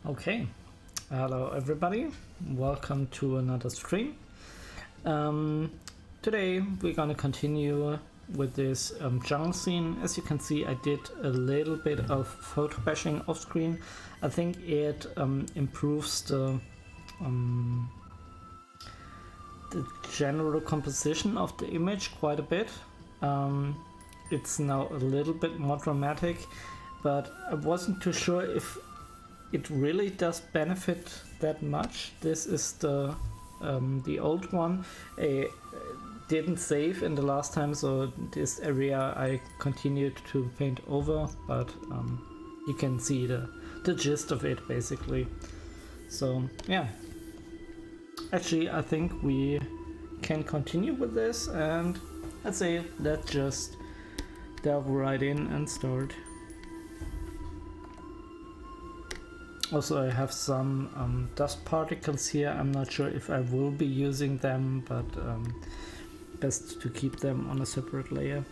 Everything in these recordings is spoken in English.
Okay, hello everybody, welcome to another stream. Today we're gonna continue with this jungle scene. As you can see, I did a little bit of photo bashing off screen. I think it improves the general composition of the image quite a bit. It's now a little bit more dramatic, but I wasn't too sure if it really does benefit that much. This is the old one. I didn't save in the last time, so this area I continued to paint over, but you can see the gist of it basically. So yeah, actually I think we can continue with this, and I'd say let's just delve right in and start. Also, I have some dust particles here. I'm not sure if I will be using them, but best to keep them on a separate layer.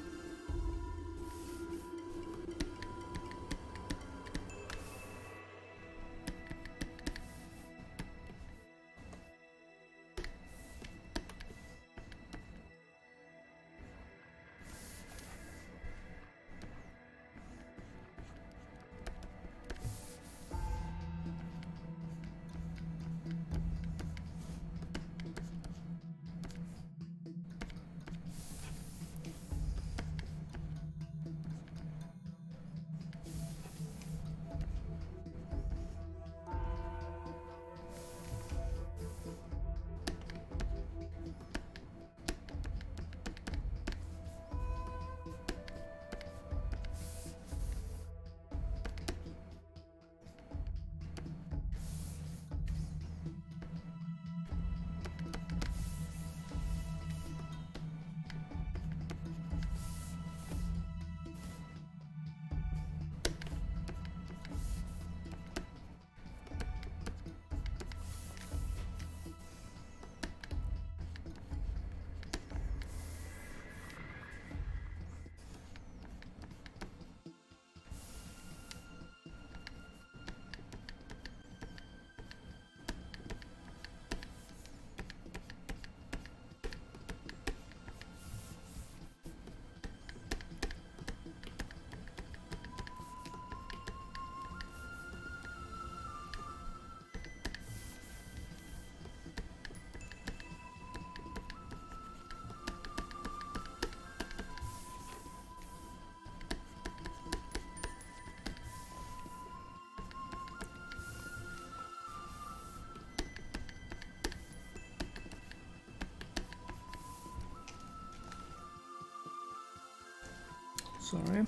Sorry,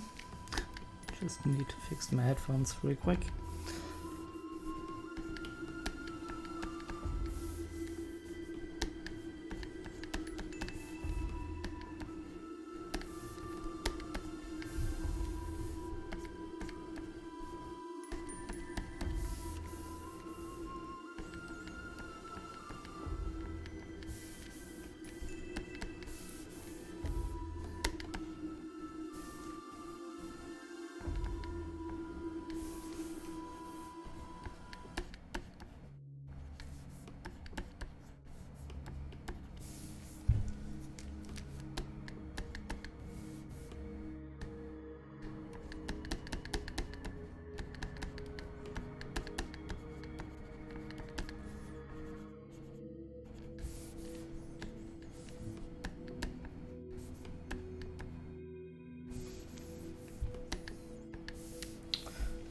just need to fix my headphones real quick.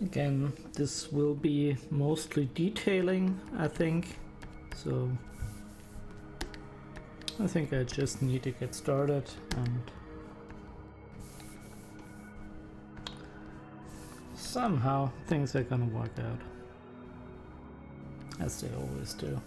Again, this will be mostly detailing, I think, so I think I just need to get started, and somehow things are gonna work out, as they always do.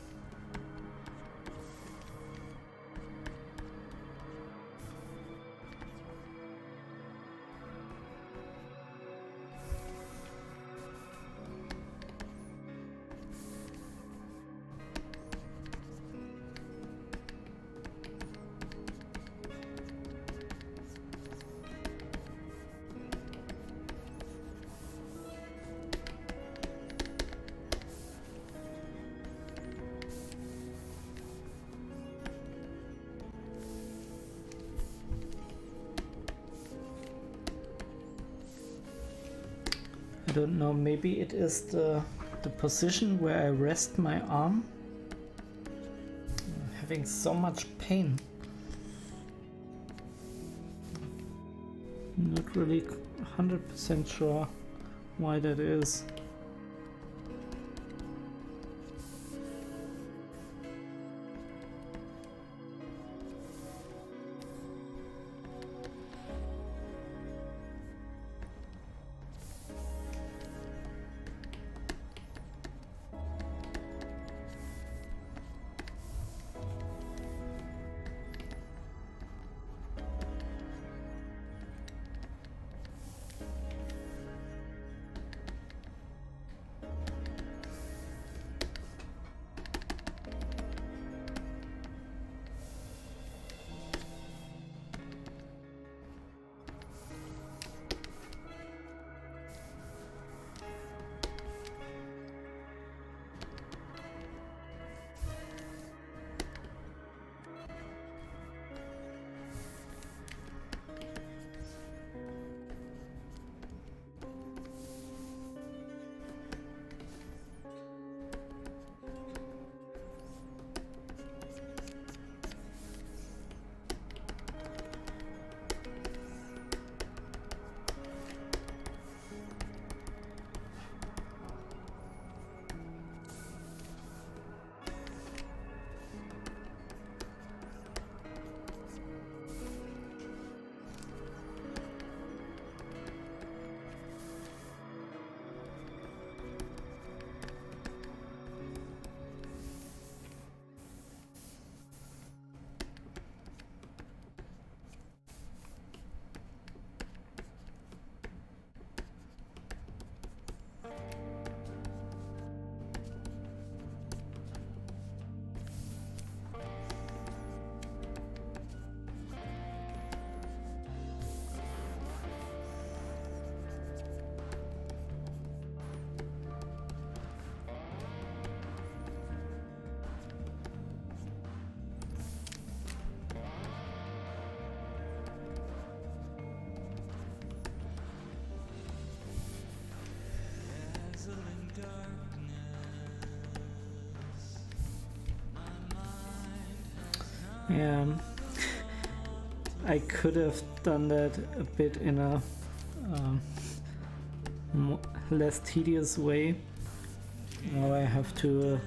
I don't know, maybe it is the position where I rest my arm. I'm having so much pain. Not really 100% sure why that is. Yeah, I could have done that a bit in a less tedious way. Now I have to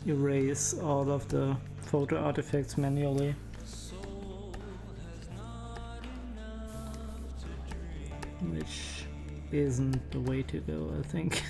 erase all of the photo artifacts manually. Which isn't the way to go, I think.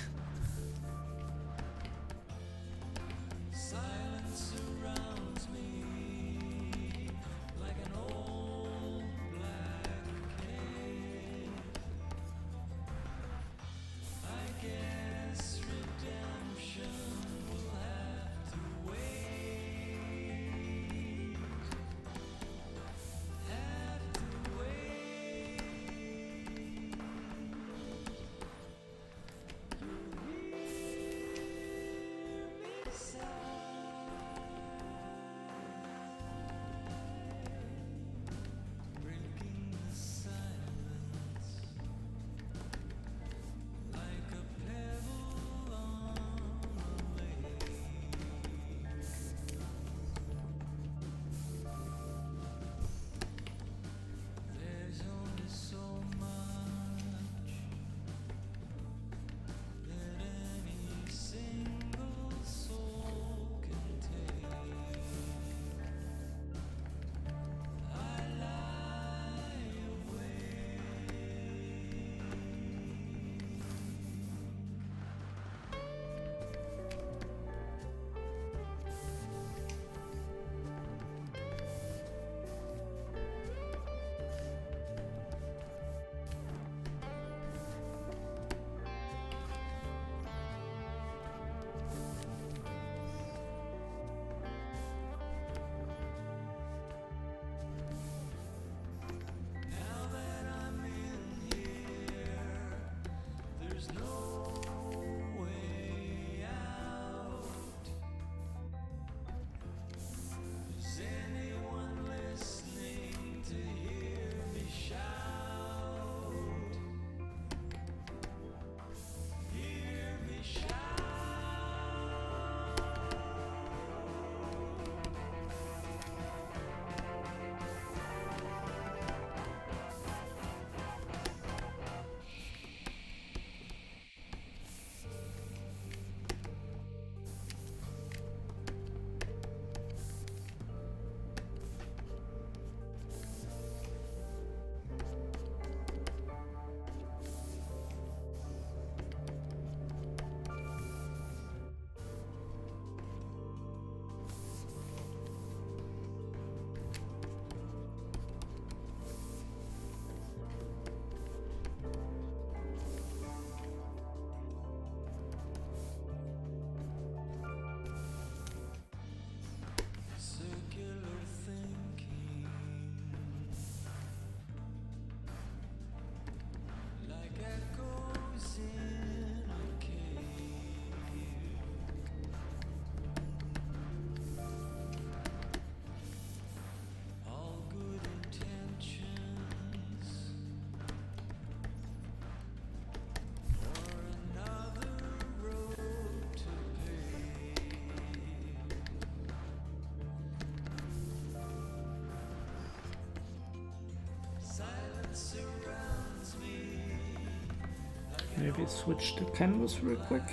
Maybe switch to canvas real quick.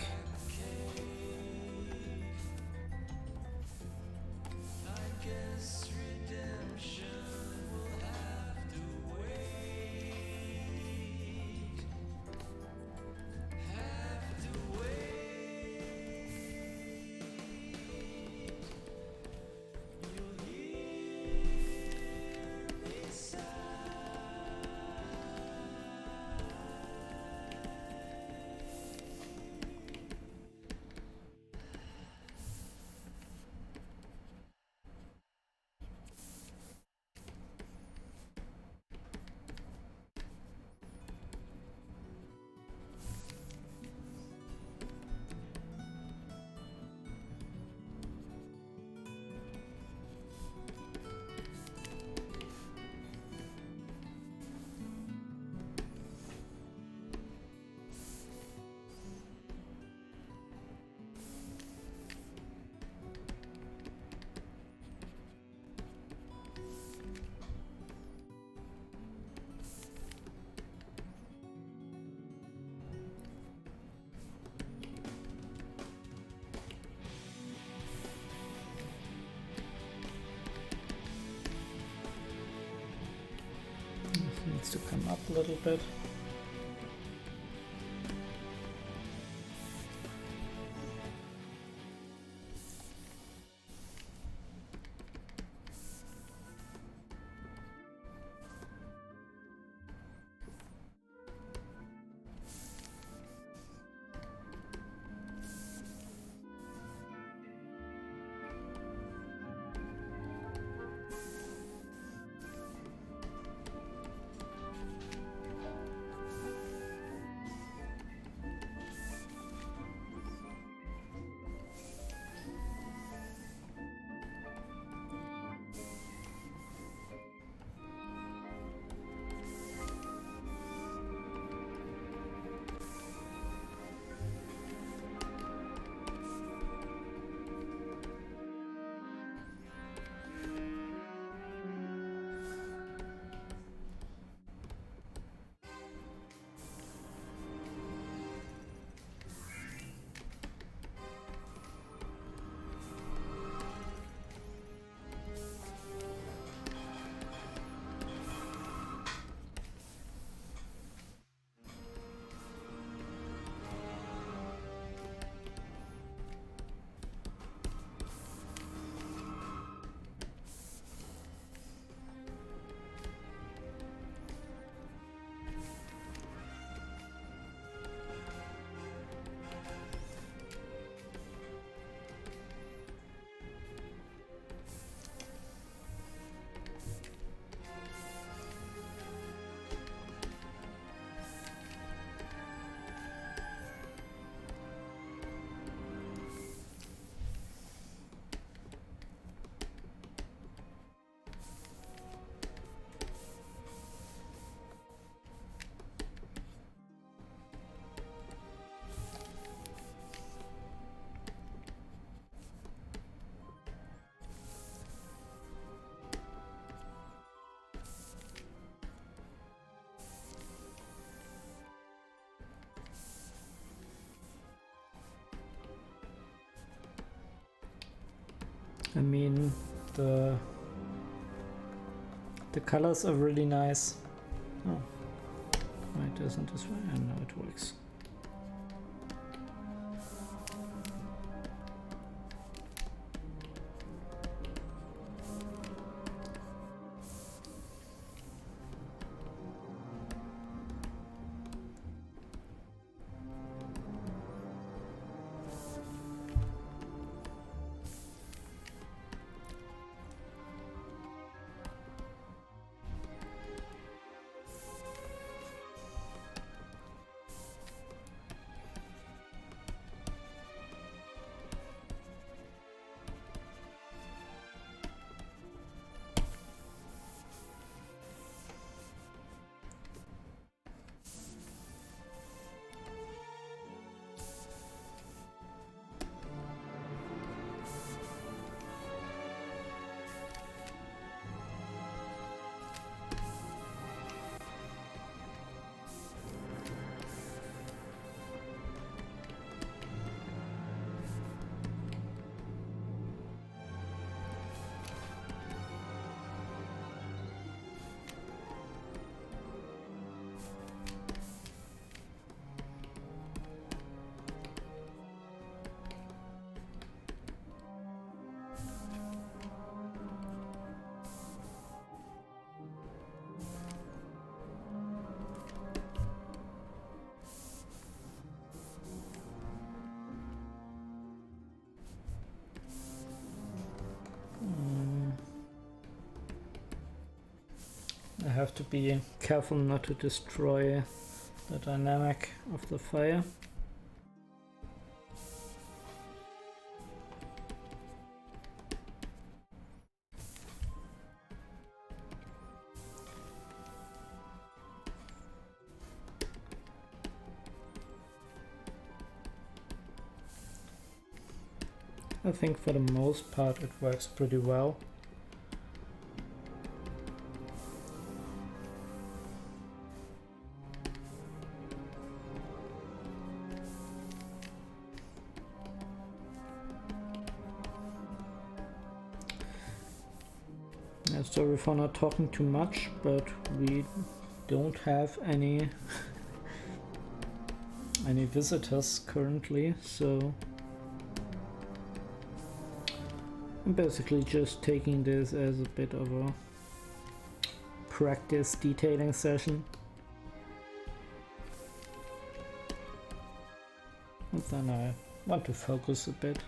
Needs to come up a little bit. I mean, the colors are really nice. Oh, why doesn't this work? I know it works. I have to be careful not to destroy the dynamic of the fire. I think for the most part it works pretty well. Sorry for not talking too much, but we don't have any visitors currently, so I'm basically just taking this as a bit of a practice detailing session. And then I want to focus a bit.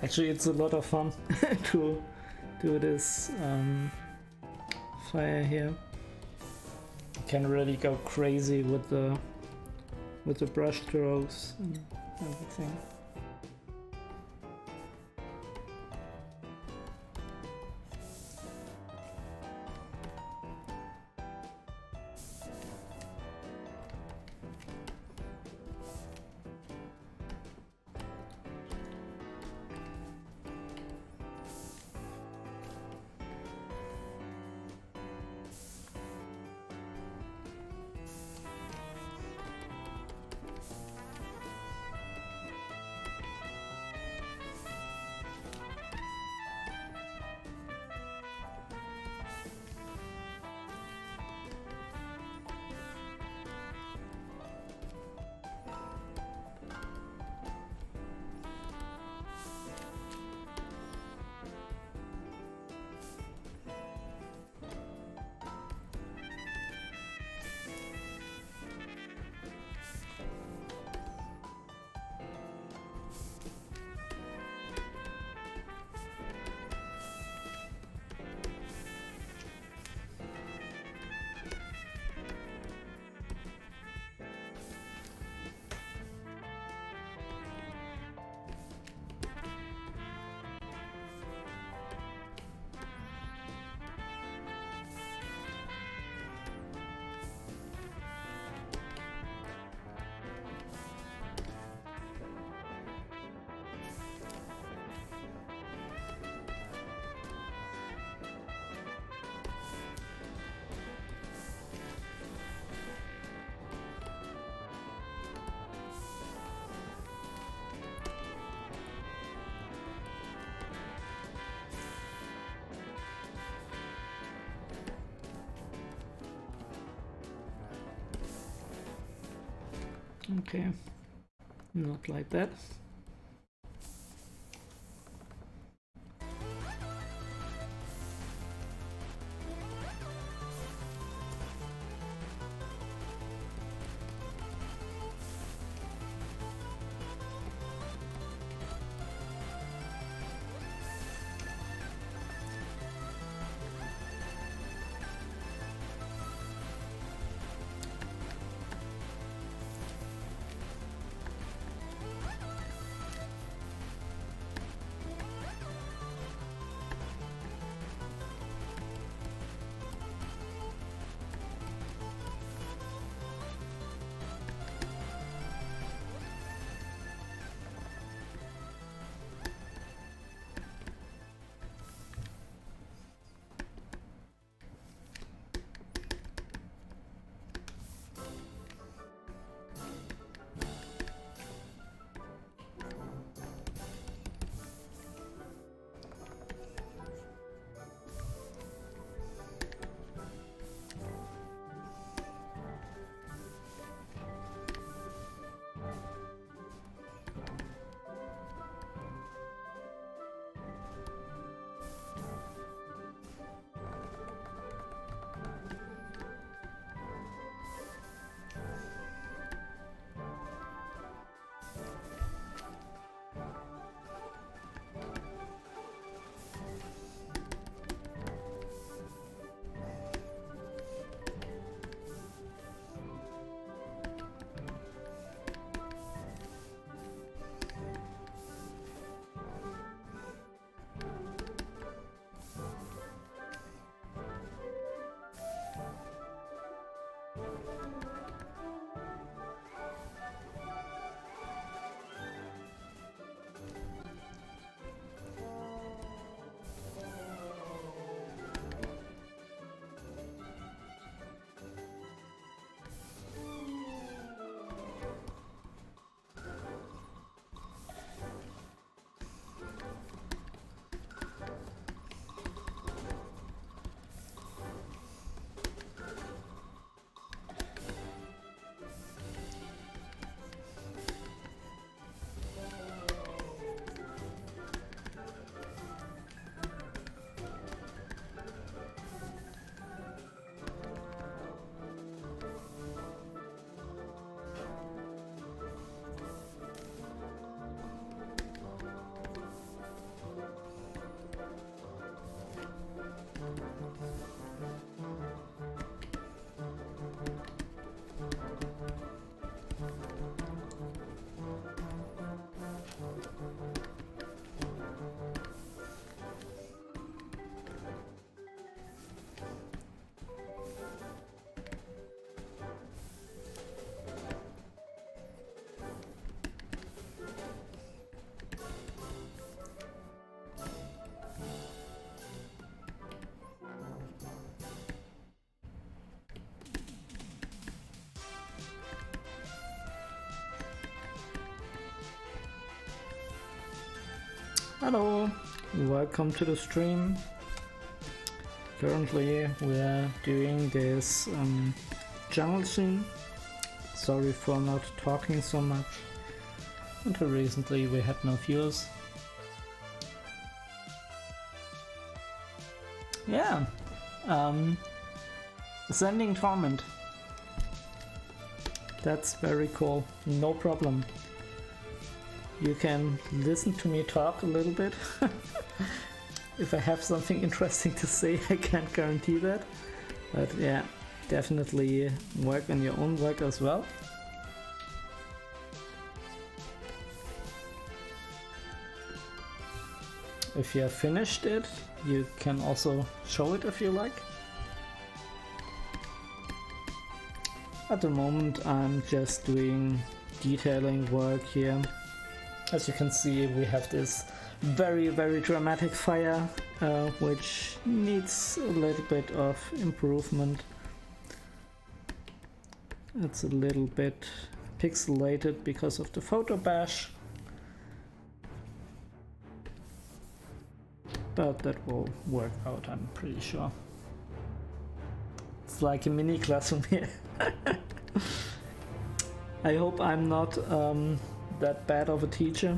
Actually, it's a lot of fun to do this fire here. You can really go crazy with the brush strokes and everything. Okay, not like that. Hello, welcome to the stream. Currently we're doing this jungle scene. Sorry for not talking so much. Until recently we had no viewers. Yeah, Ascending Torment. That's very cool, no problem. You can listen to me talk a little bit. If I have something interesting to say, I can't guarantee that. But yeah, definitely work on your own work as well. If you have finished it, you can also show it if you like. At the moment I'm just doing detailing work here. As you can see, we have this very dramatic fire, which needs a little bit of improvement. It's a little bit pixelated because of the photo bash, but that will work out, I'm pretty sure. It's like a mini classroom here. I hope I'm not that bad of a teacher.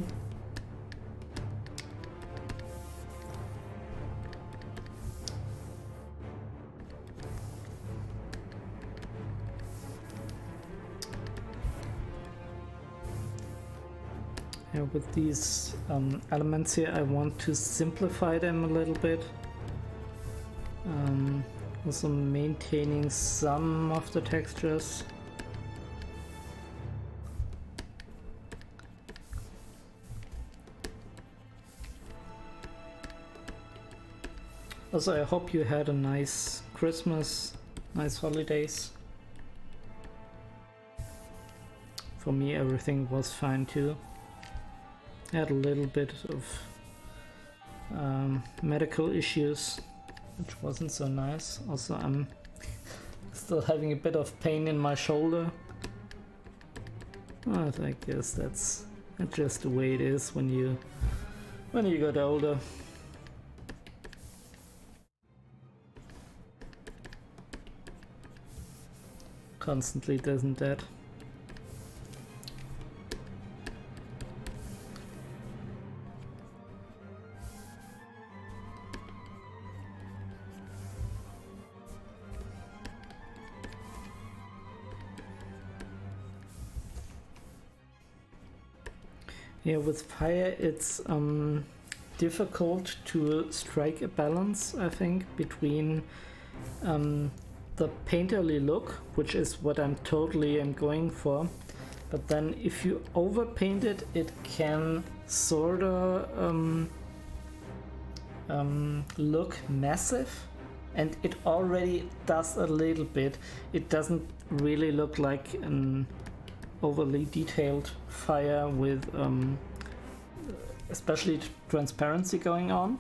With these elements here, I want to simplify them a little bit. Also maintaining some of the textures. Also, I hope you had a nice Christmas, nice holidays. For me, everything was fine too. I had a little bit of medical issues, which wasn't so nice. Also, I'm still having a bit of pain in my shoulder. But I guess that's just the way it is when you get older. Constantly doesn't that. Yeah, with fire it's difficult to strike a balance, I think, between the painterly look, which is what I'm totally going for, but then if you overpaint it, it can sort of look massive, and it already does a little bit. It doesn't really look like an overly detailed fire with especially transparency going on.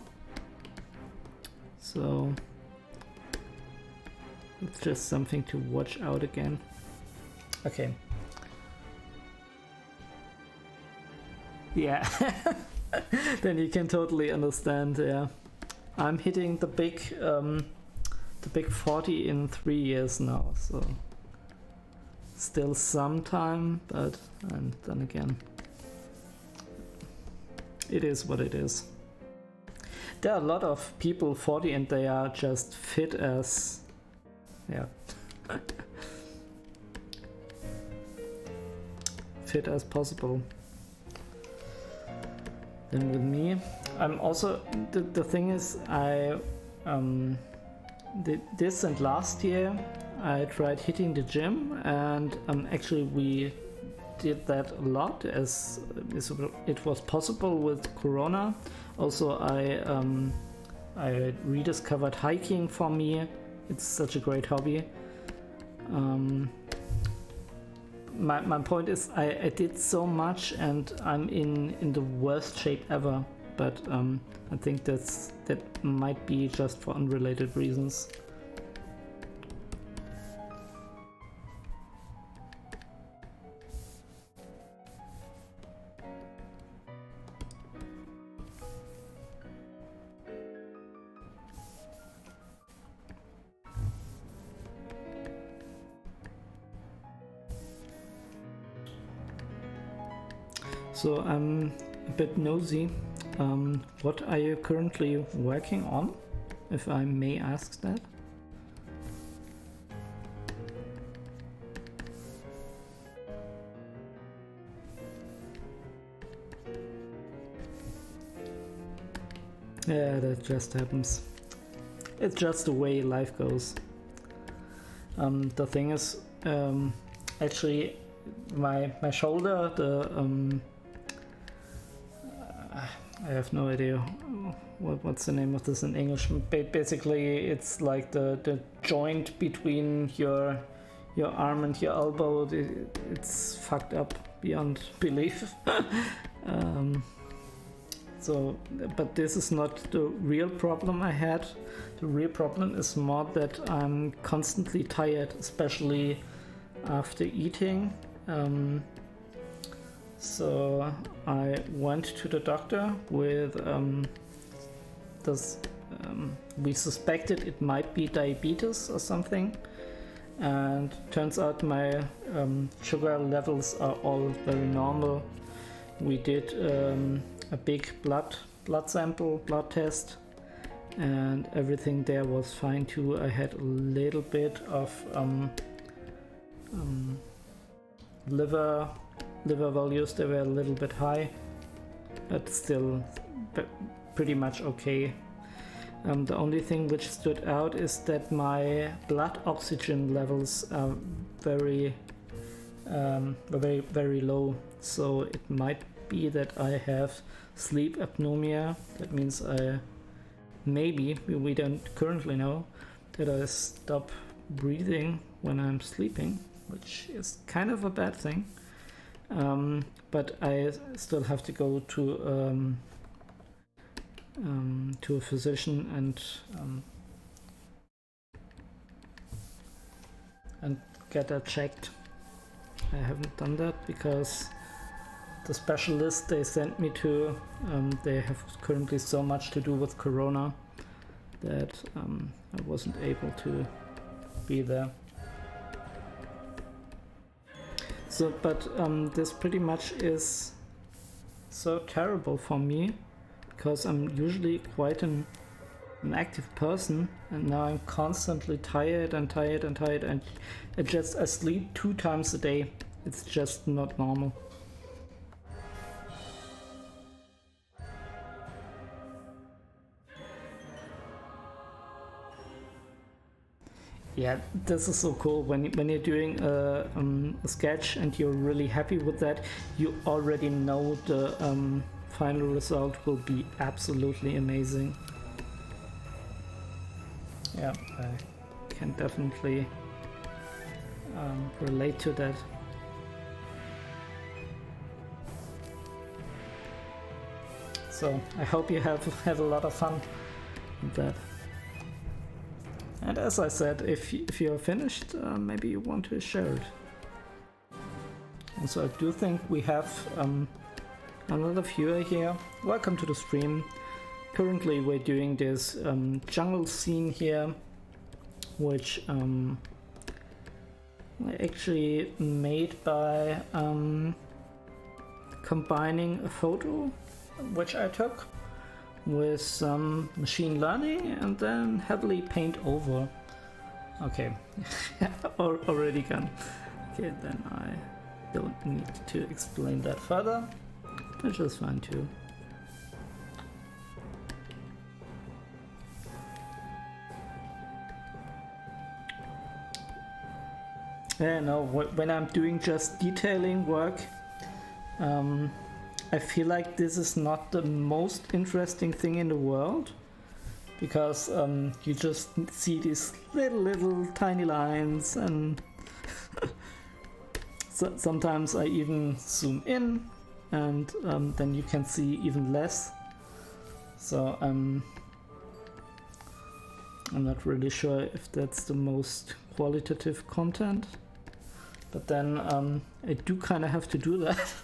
So it's just something to watch out again. Okay. Yeah. Then you can totally understand. Yeah, I'm hitting the big 40 in 3 years now, so still some time, but and then again, it is what it is. There are a lot of people 40 and they are just fit as, yeah, fit as possible. Then with me, I'm also, the thing is, I did this, and last year I tried hitting the gym, and actually we did that a lot as it was possible with Corona. Also, I rediscovered hiking. For me, it's such a great hobby. My point is, I did so much, and I'm in the worst shape ever. But I think that might be just for unrelated reasons. So I'm a bit nosy. What are you currently working on, if I may ask that? Yeah, that just happens. It's just the way life goes. The thing is, actually, my shoulder, I have no idea what's the name of this in English. Basically, it's like the joint between your arm and your elbow. It's fucked up beyond belief. So, but this is not the real problem I had. The real problem is more that I'm constantly tired, especially after eating. So I went to the doctor with this. We suspected it might be diabetes or something, and turns out my sugar levels are all very normal. We did a big blood sample, blood test, and everything there was fine too. I had a little bit of liver values. They were a little bit high, but still pretty much okay. The only thing which stood out is that my blood oxygen levels are very low. So it might be that I have sleep apnea. That means we don't currently know, that I stop breathing when I'm sleeping, which is kind of a bad thing. But I still have to go to a physician and get that checked. I haven't done that because the specialist they sent me to, they have currently so much to do with Corona that I wasn't able to be there. So, but this pretty much is so terrible for me, because I'm usually quite an active person, and now I'm constantly tired and I sleep 2 times a day. It's just not normal. Yeah, this is so cool. When you're doing a sketch and you're really happy with that, you already know the final result will be absolutely amazing. Yeah, I can definitely relate to that. So I hope you have a lot of fun with that. And as I said, if you're finished, maybe you want to share it. And so I do think we have another viewer here. Welcome to the stream. Currently we're doing this jungle scene here, which I actually made by combining a photo which I took with some machine learning and then heavily paint over. Okay, already gone. Okay, then I don't need to explain that further, which is fine too. Yeah, no, when I'm doing just detailing work, I feel like this is not the most interesting thing in the world, because you just see these little tiny lines, and so sometimes I even zoom in, and then you can see even less. So I'm not really sure if that's the most qualitative content, but then I do kind of have to do that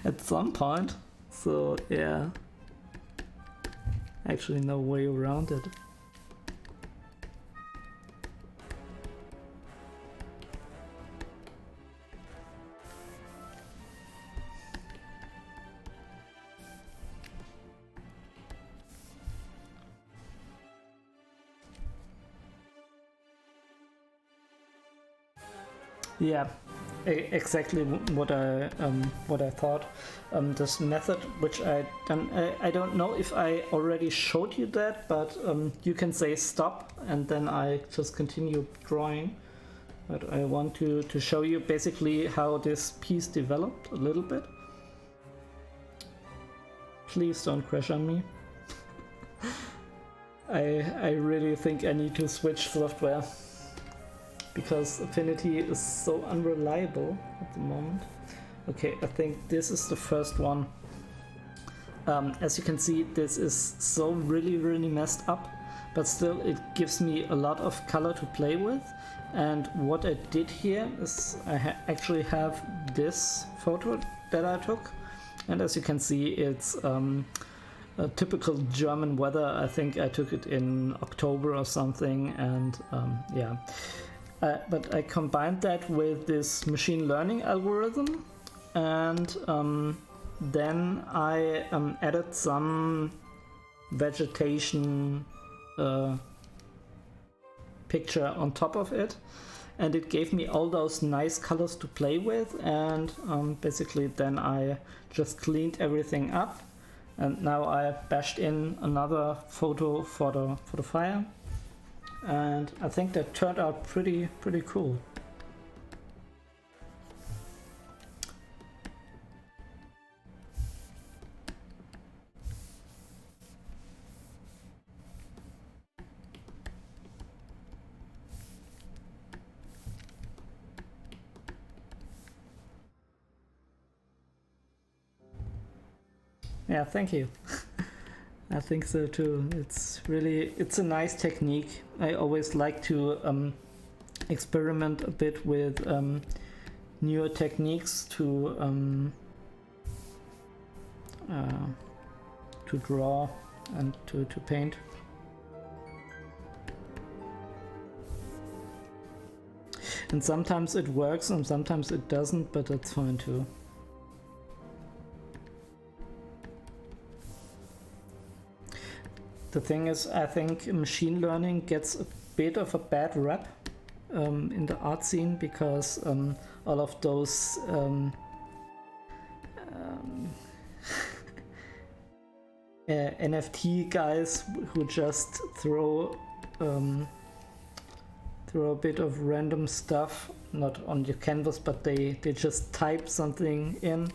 at some point. So yeah, actually no way around it. Yeah, exactly what I thought. This method, which I don't know if I already showed you that, but you can say stop and then I just continue drawing. But I want to show you basically how this piece developed a little bit. Please don't crash on me. I really think I need to switch software, because Affinity is so unreliable at the moment. Okay, I think this is the first one. As you can see, this is so really messed up, but still it gives me a lot of color to play with. And what I did here is I actually have this photo that I took, and as you can see, it's a typical German weather. I think I took it in October or something, and yeah. But I combined that with this machine learning algorithm, and then I added some vegetation picture on top of it, and it gave me all those nice colors to play with. And basically then I just cleaned everything up, and now I bashed in another photo for the fire, and I think that turned out pretty cool. Yeah, thank you. I think so too. It's a nice technique. I always like to experiment a bit with newer techniques to draw and to paint. And sometimes it works and sometimes it doesn't, but that's fine too. The thing is, I think machine learning gets a bit of a bad rap in the art scene, because all of those NFT guys who just throw a bit of random stuff, not on your canvas, but they just type something in,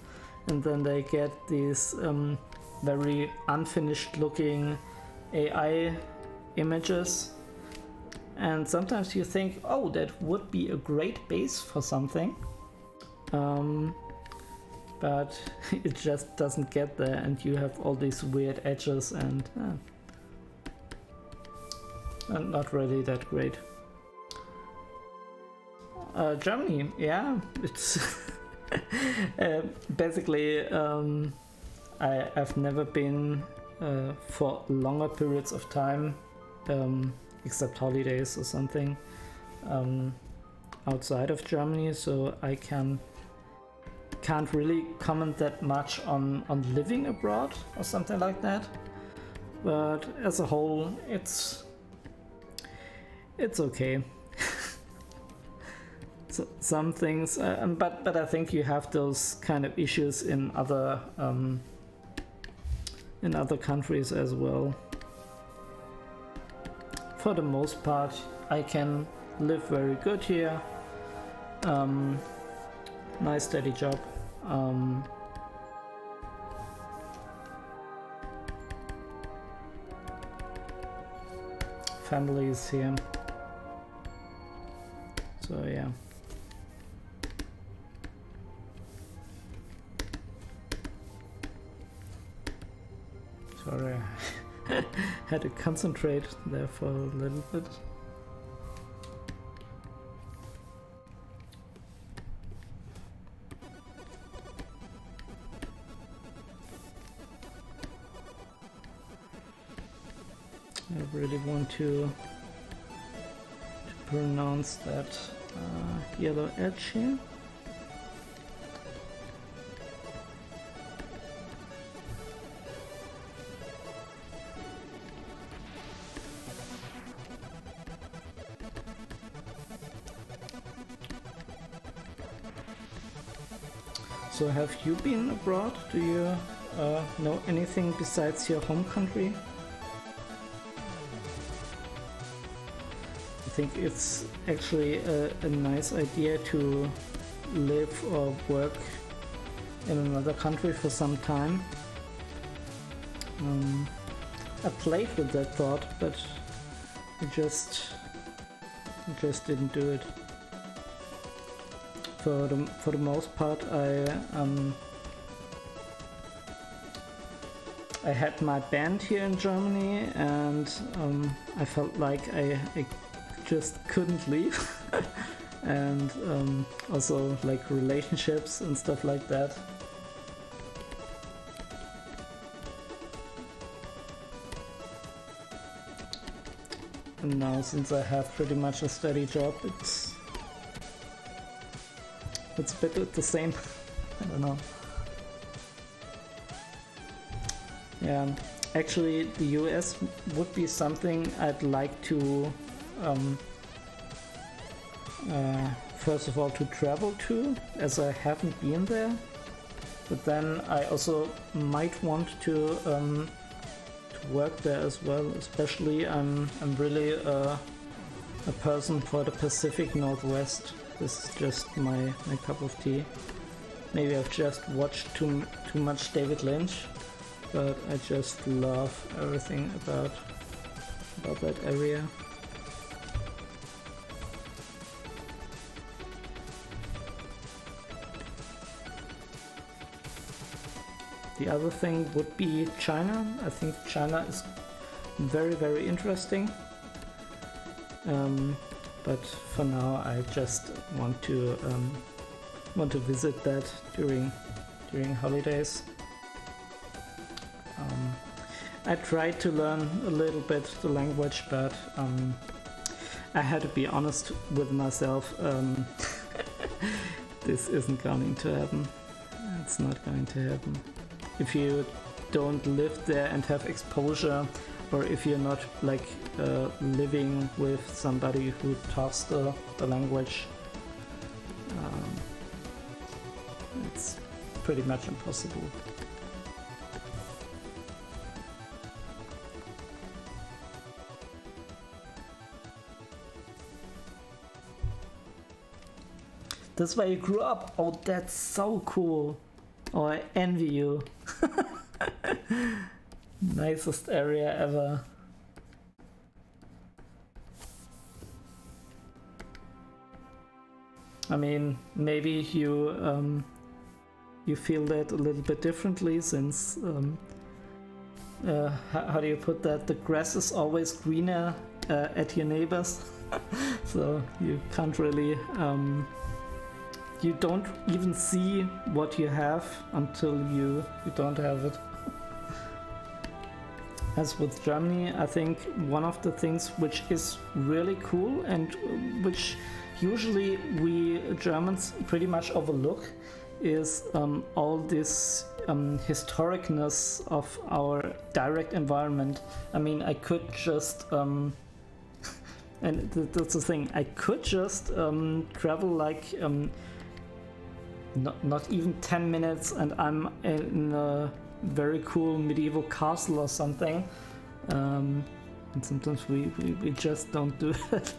and then they get these very unfinished looking AI images, and sometimes you think, oh, that would be a great base for something, but it just doesn't get there, and you have all these weird edges and not really that great. Germany, yeah, it's basically I've never been for longer periods of time, except holidays or something, outside of Germany, so I can't really comment that much on living abroad or something like that. But as a whole, it's okay. So, some things, but I think you have those kind of issues in other countries as well. For the most part, I can live very good here. Nice steady job. Family is here. So yeah. Sorry, I had to concentrate there for a little bit. I really want to pronounce that yellow edge here. So have you been abroad? Do you know anything besides your home country? I think it's actually a nice idea to live or work in another country for some time. I played with that thought, but I just didn't do it. For the most part, I had my band here in Germany, and I felt like I just couldn't leave. And also like relationships and stuff like that. And now, since I have pretty much a steady job, it's a bit the same. I don't know. Yeah, actually, the US would be something I'd like to, first of all, to travel to, as I haven't been there. But then I also might want to work there as well. Especially, I'm really a person for the Pacific Northwest. This is just my cup of tea. Maybe I've just watched too much David Lynch, but I just love everything about that area. The other thing would be China. I think China is very, very interesting. But for now, I just want to visit that during holidays. I tried to learn a little bit the language, but I had to be honest with myself. This isn't going to happen. It's not going to happen. If you don't live there and have exposure, or if you're not like living with somebody who talks the language, it's pretty much impossible. That's where you grew up. Oh, that's so cool. Oh, I envy you. Nicest area ever. I mean, maybe you feel that a little bit differently, since how do you put that? The grass is always greener at your neighbors, so you can't really. You don't even see what you have until you don't have it. As with Germany, I think one of the things which is really cool and which usually we Germans pretty much overlook is all this historicness of our direct environment. I mean, I could just and that's the thing, I could just travel like not even 10 minutes and I'm in a very cool medieval castle or something, and sometimes we just don't do that,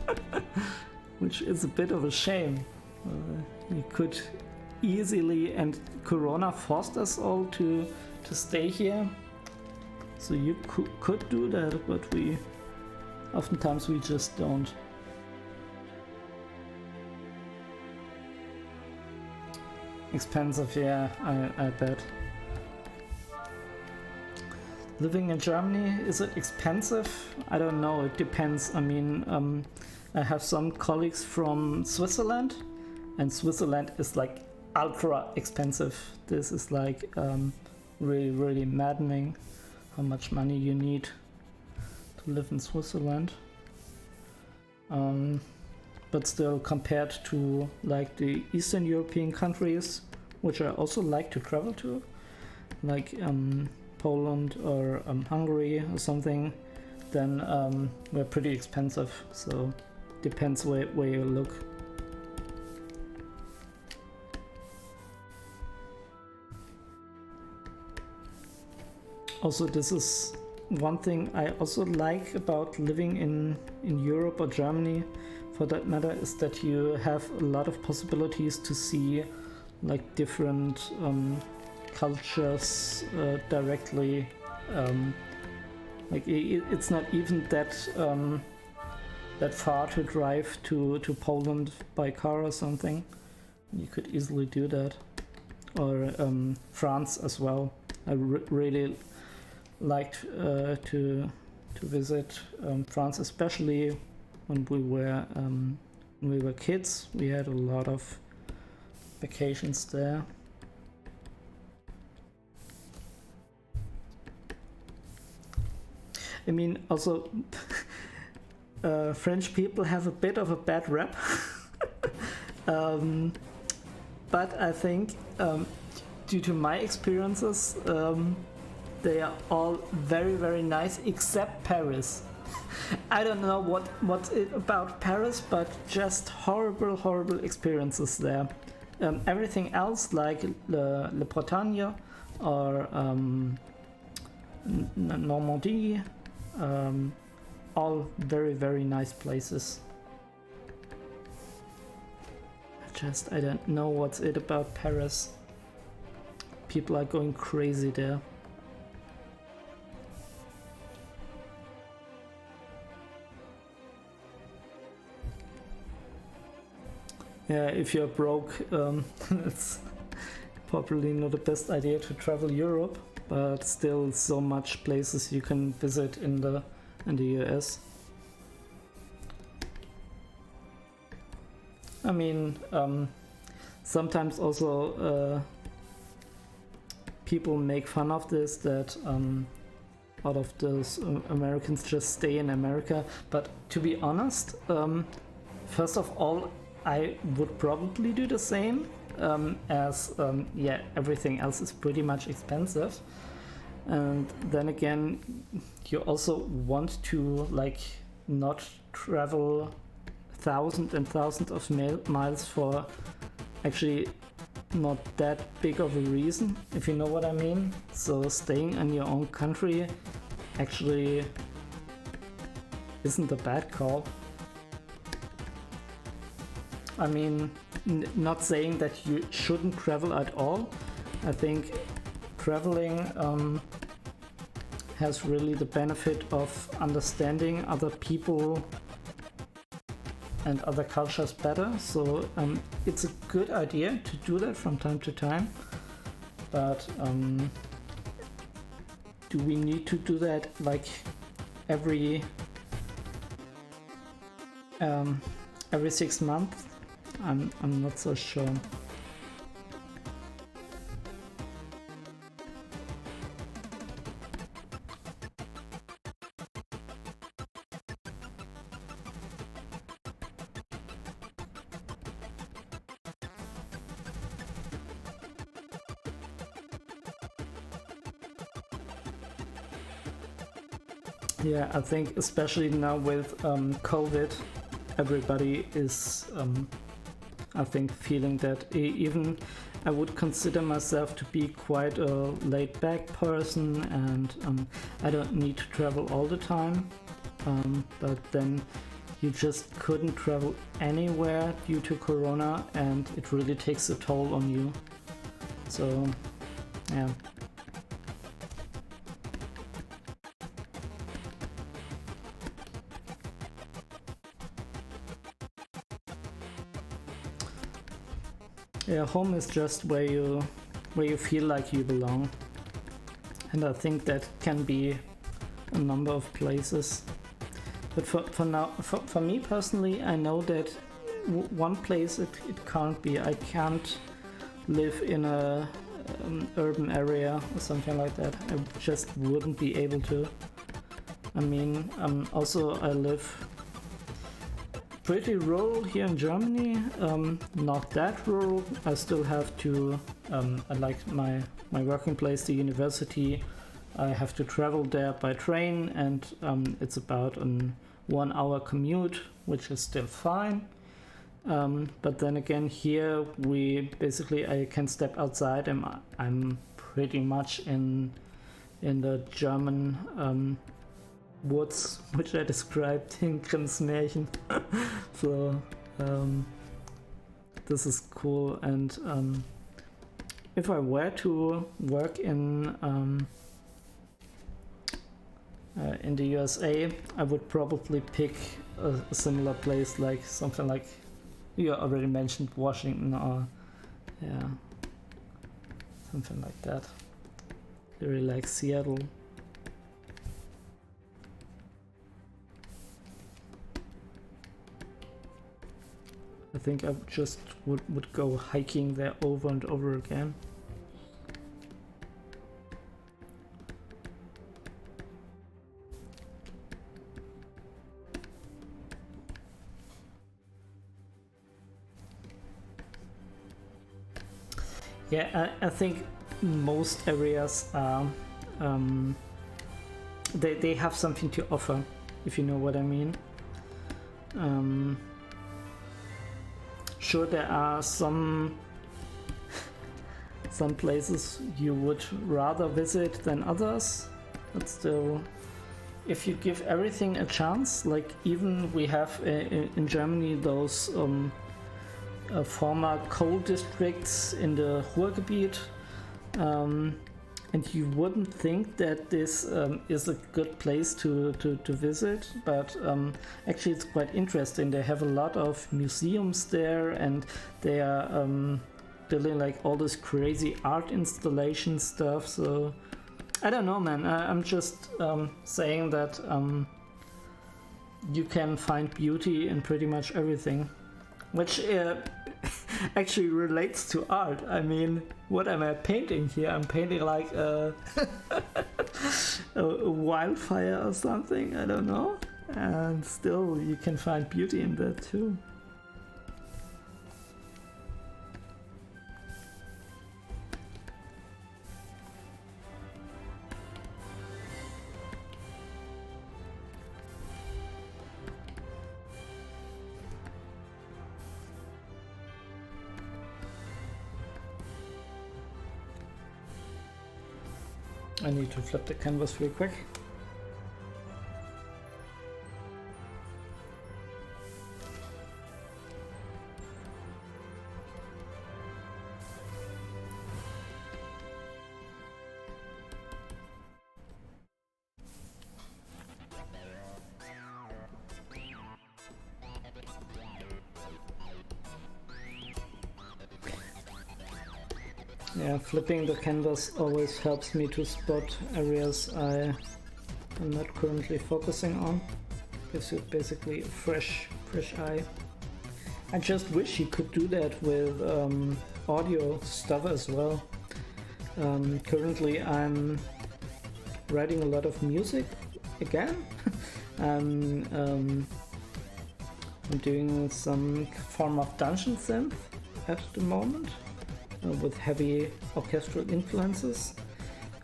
which is a bit of a shame. You could easily, and Corona forced us all to stay here, so you could do that, but oftentimes we just don't. Expensive, yeah, I bet. Living in Germany, is it expensive? I don't know, it depends. I mean, I have some colleagues from Switzerland, and Switzerland is like ultra expensive. This is like really, really maddening how much money you need to live in Switzerland. But still, compared to like the Eastern European countries, which I also like to travel to, like Poland or Hungary or something, then we're pretty expensive. So depends where you look. Also, this is one thing I also like about living in Europe or Germany, for that matter, is that you have a lot of possibilities to see like different cultures directly. Like it's not even that far to drive to Poland by car or something. You could easily do that. Or France as well. I really liked to visit France, especially when we were kids. We had a lot of vacations there. I mean, also French people have a bit of a bad rep. But I think due to my experiences, they are all very, very nice, except Paris. I don't know what's it about Paris, but just horrible, horrible experiences there. Everything else, like Le Bretagne or Normandy, all very, very nice places. I don't know what's it about Paris. People are going crazy there. Yeah, if you're broke, it's probably not the best idea to travel Europe, but still so much places you can visit in the US. I mean, sometimes also people make fun of this, that out of those Americans just stay in America. But to be honest, first of all, I would probably do the same, as yeah, everything else is pretty much expensive. And then again, you also want to like not travel thousands and thousands of miles for actually not that big of a reason, if you know what I mean. So staying in your own country actually isn't a bad call. I mean, not saying that you shouldn't travel at all. I think traveling has really the benefit of understanding other people and other cultures better, so it's a good idea to do that from time to time, but do we need to do that like every 6 months? I'm not so sure. Yeah, I think especially now with COVID, everybody is, I think, feeling that. Even I would consider myself to be quite a laid-back person, and I don't need to travel all the time. But then you just couldn't travel anywhere due to Corona, and it really takes a toll on you. So, yeah. Yeah, home is just where you feel like you belong, and I think that can be a number of places. But for me personally, I know that one place it can't be. I can't live in a urban area or something like that. I just wouldn't be able to. I mean, also I live pretty rural here in Germany, not that rural. I still have to, I like my working place, the university. I have to travel there by train, and it's about a 1 hour commute, which is still fine. But then again, here I can step outside, and I'm pretty much in the German woods, which I described in Grimm's Märchen. So this is cool, and if I were to work in the USA, I would probably pick a similar place, like something like you already mentioned, Washington, or yeah, something like that. Very like Seattle. I think I just would go hiking there over and over again. Yeah, I think most areas are they have something to offer, if you know what I mean. Sure, there are some places you would rather visit than others, but still, if you give everything a chance, like even we have in Germany those former coal districts in the Ruhrgebiet, and you wouldn't think that this is a good place to visit, but actually it's quite interesting. They have a lot of museums there, and they are building like all this crazy art installation stuff. So I don't know, man. I'm just saying that you can find beauty in pretty much everything, which actually relates to art. I mean, what am I painting here? I'm painting like a wildfire or something, I don't know. And still, you can find beauty in that too. I need to flip the canvas real quick. Yeah, flipping the canvas always helps me to spot areas I am not currently focusing on. Gives you basically a fresh eye. I just wish you could do that with audio stuff as well. Currently I'm writing a lot of music again. I'm doing some form of dungeon synth at the moment. With heavy orchestral influences,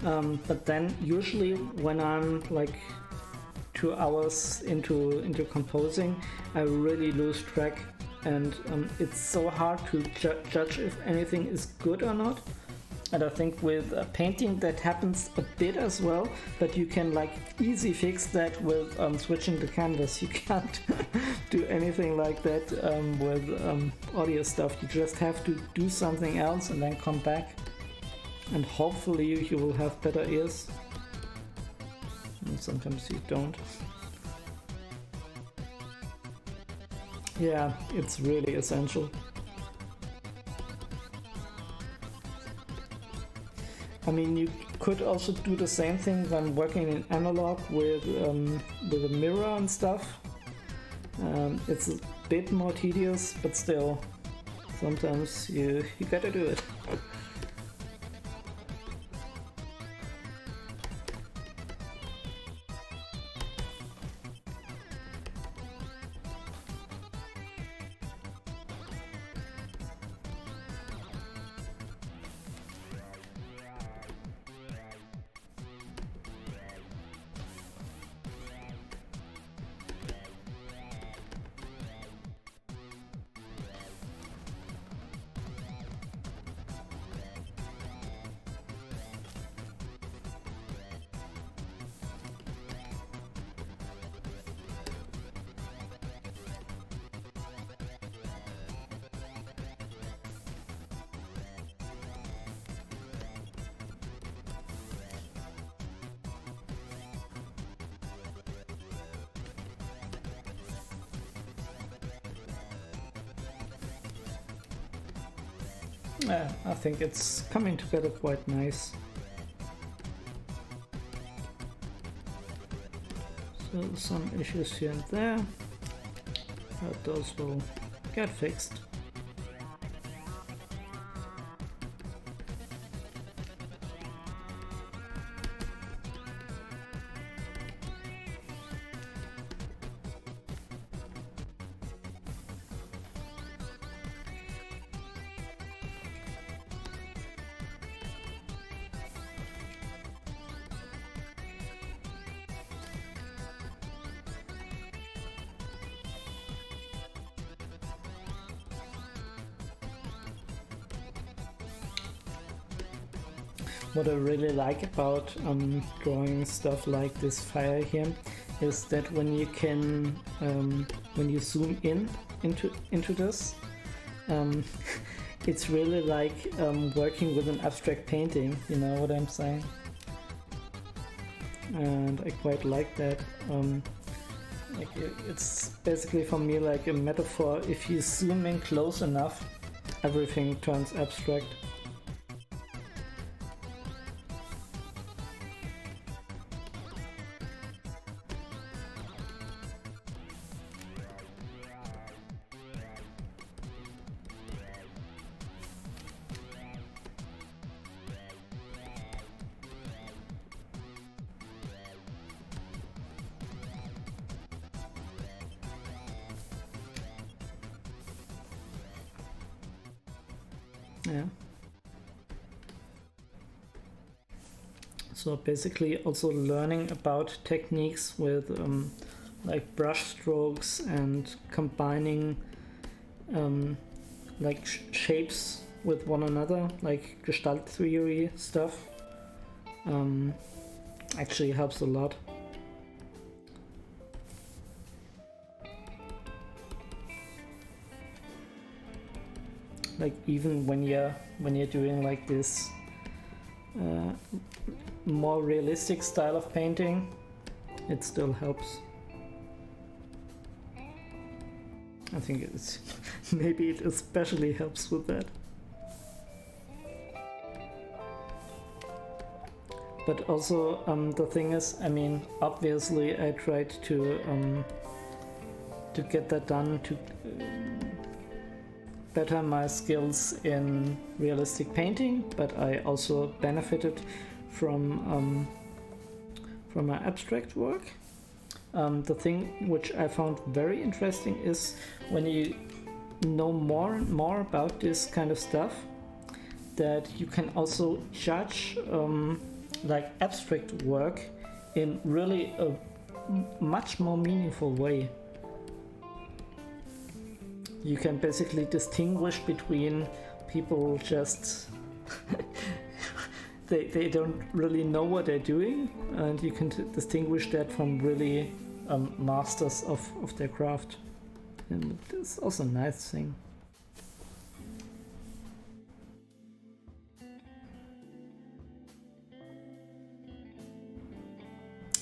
but then usually when I'm like 2 hours into composing, I really lose track, and it's so hard to judge if anything is good or not. And I think with painting that happens a bit as well, but you can like easy fix that with switching the canvas. You can't do anything like that with audio stuff. You just have to do something else and then come back, and hopefully you will have better ears. And sometimes you don't. Yeah, it's really essential. I mean, you could also do the same thing when working in analog with a mirror and stuff. It's a bit more tedious, but still, sometimes you gotta do it. I think it's coming together quite nice. So some issues here and there, but those will get fixed. what I really like about drawing stuff like this fire here is that when you can when you zoom in into this, it's really like working with an abstract painting, you know what I'm saying? And I quite like that. Like it's basically for me like a metaphor. If you zoom in close enough, everything turns abstract. Yeah. So basically also learning about techniques with like brush strokes and combining like shapes with one another, like Gestalt theory stuff, actually helps a lot. Like even when you're doing like this more realistic style of painting, it still helps. I think it's maybe it especially helps with that. But also the thing is, I mean, obviously I tried to get that done to better my skills in realistic painting, but I also benefited from my abstract work. The thing which I found very interesting is when you know more and more about this kind of stuff, that you can also judge like abstract work in really a much more meaningful way. You can basically distinguish between people just they don't really know what they're doing, and you can distinguish that from really masters of their craft, and it's also a nice thing.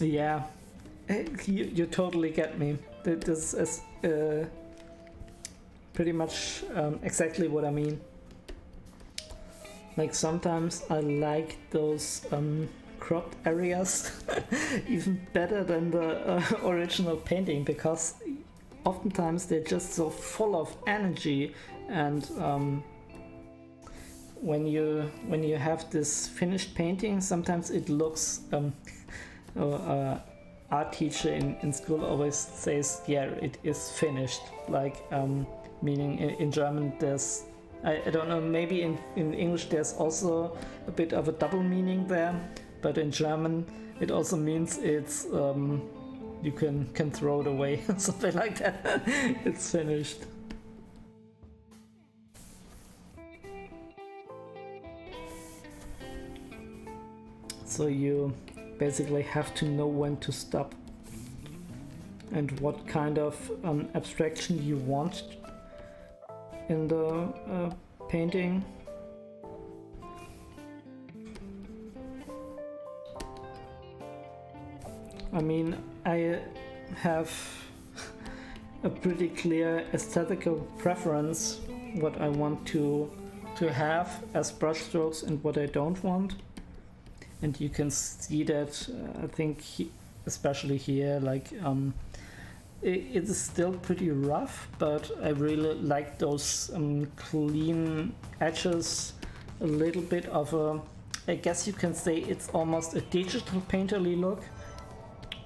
Yeah, you totally get me. This is pretty much exactly what I mean. Like sometimes I like those cropped areas even better than the original painting, because oftentimes they're just so full of energy, and when you have this finished painting, sometimes it looks art teacher in school always says, yeah, it is finished, like meaning in German there's I don't know, maybe in English there's also a bit of a double meaning there, but in German it also means it's you can throw it away, something like that. It's finished. So you basically have to know when to stop and what kind of abstraction you want in the painting. I mean, I have a pretty clear aesthetical preference what I want to have as brushstrokes and what I don't want, and you can see that I think especially here, like it is still pretty rough, but I really like those clean edges, a little bit of a, I guess you can say it's almost a digital painterly look,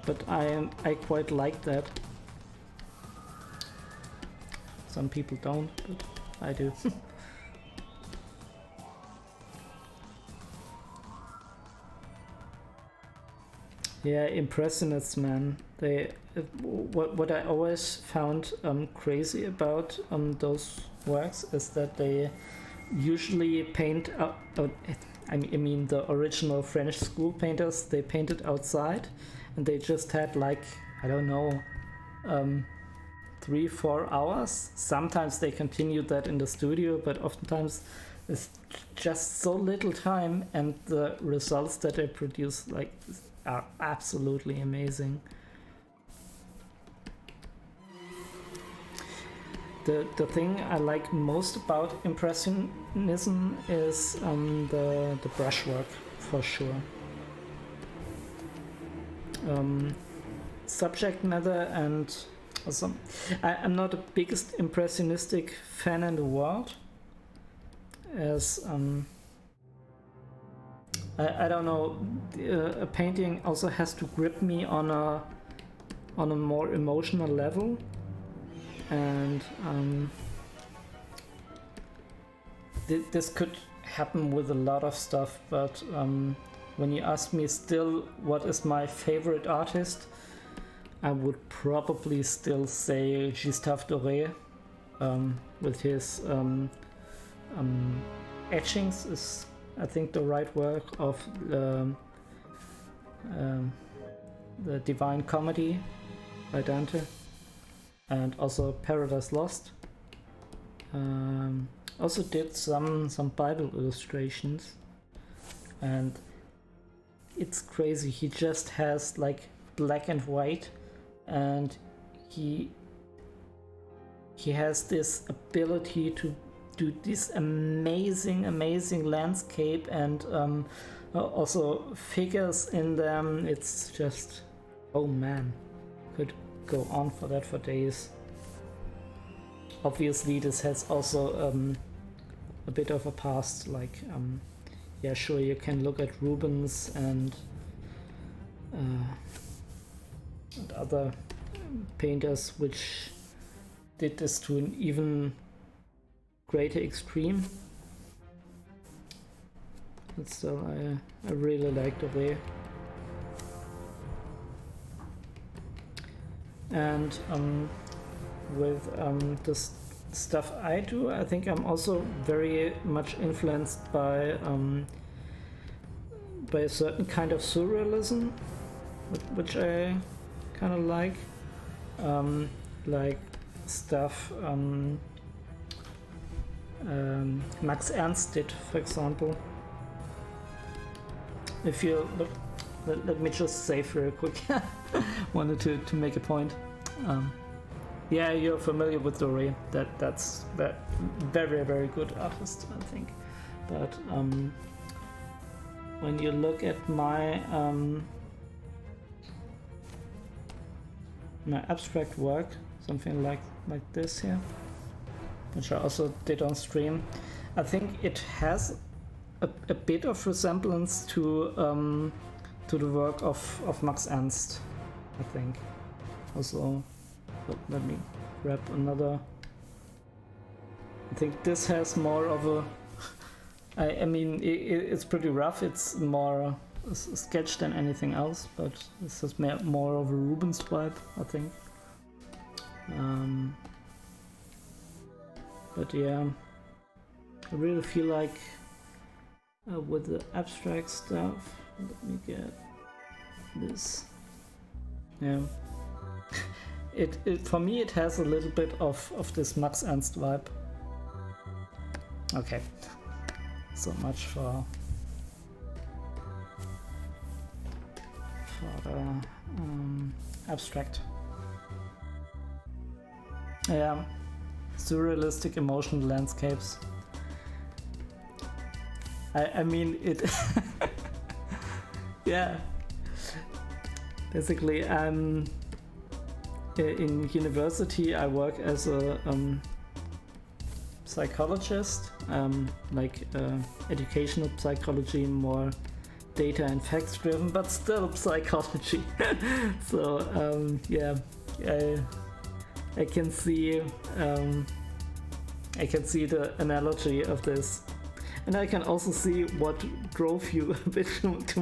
but I quite like that. Some people don't, but I do. Yeah, impressionists, man. They what I always found crazy about those works is that they usually paint I mean the original French school painters, they painted outside, and they just had like, I don't know, 3-4 hours. Sometimes they continued that in the studio, but oftentimes it's just so little time, and the results that they produce like are absolutely amazing. The thing I like most about Impressionism is the brushwork, for sure. Subject matter, and also I'm not the biggest impressionistic fan in the world, as I don't know, a painting also has to grip me on a more emotional level, and this could happen with a lot of stuff, but when you ask me still what is my favorite artist, I would probably still say Gustave Doré, with his etchings is, I think, the right work of the Divine Comedy by Dante, and also Paradise Lost. Also did some Bible illustrations, and it's crazy. He just has like black and white, and he has this ability to do this amazing landscape, and also figures in them. It's just, oh man, could go on for that for days. Obviously this has also a bit of a past, like yeah, sure, you can look at Rubens and other painters which did this to an even greater extreme. But still, I really like the way. And with the stuff I do, I think I'm also very much influenced by a certain kind of surrealism, which I kind of like stuff Max Ernst did, for example. If you look, let me just say very quick, wanted to make a point. Yeah, you're familiar with Doré. That's very good artist, I think. But when you look at my my abstract work, something like this here, which I also did on stream, I think it has a bit of resemblance to the work of Max Ernst, I think. Also, let me grab another. I think this has more of a, I mean, it's pretty rough. It's more a sketch than anything else, but this has more of a Rubens vibe, I think. But yeah, I really feel like with the abstract stuff, let me get this. Yeah, it for me it has a little bit of this Max Ernst vibe. Okay, so much for the abstract. Yeah, surrealistic emotional landscapes. I mean it. Yeah. Basically, I'm in university. I work as a psychologist, like educational psychology, more data and facts driven, but still psychology. So yeah, I can see the analogy of this. And I can also see what drove you a bit to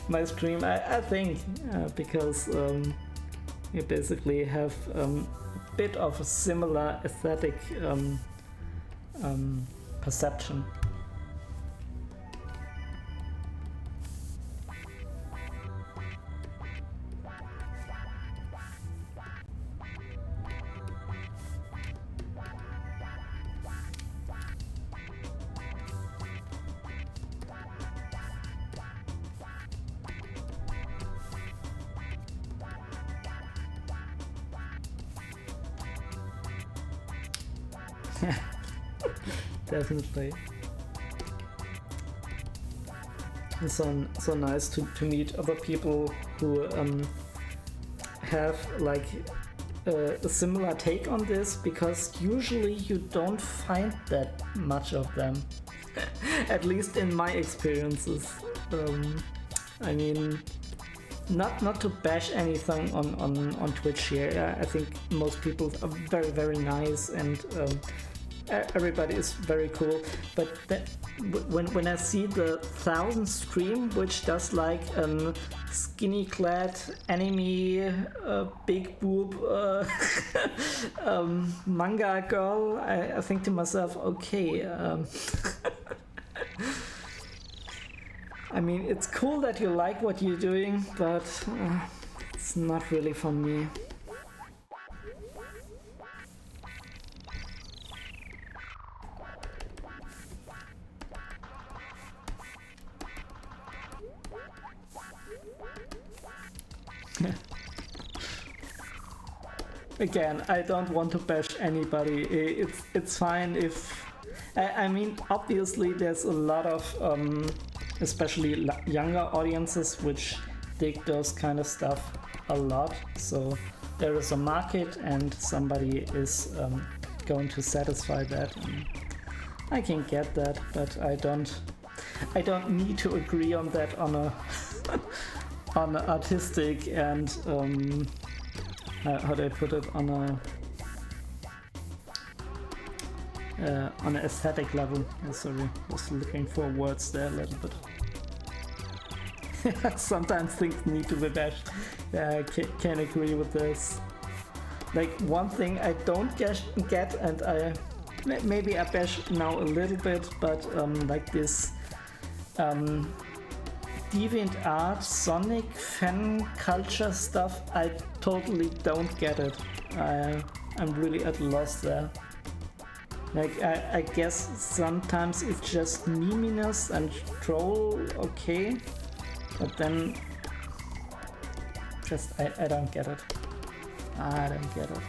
my stream, I think, because you basically have a bit of a similar aesthetic perception. Definitely. It's so nice to meet other people who have like a similar take on this, because usually you don't find that much of them. At least in my experiences. I mean, not to bash anything on Twitch here. I think most people are very nice, and everybody is very cool. But when I see the 1000 stream, which does like skinny clad anime big boob manga girl, I think to myself, okay. I mean, it's cool that you like what you're doing, but it's not really for me. Again, I don't want to bash anybody. It's fine if... I mean, obviously there's a lot of... especially younger audiences which dig those kind of stuff a lot, so there is a market and somebody is going to satisfy that, and I can get that, but I don't need to agree on that on a on an artistic and how do I put it, on an aesthetic level. Sorry, was looking for words there a little bit. Sometimes things need to be bashed. Yeah, I can agree with this. Like, one thing I don't get, and maybe I bash now a little bit, but like this DeviantArt Sonic fan culture stuff, I totally don't get it. I'm really at a loss there. Like, I guess sometimes it's just meminess and troll, okay, but then just I don't get it. I don't get it.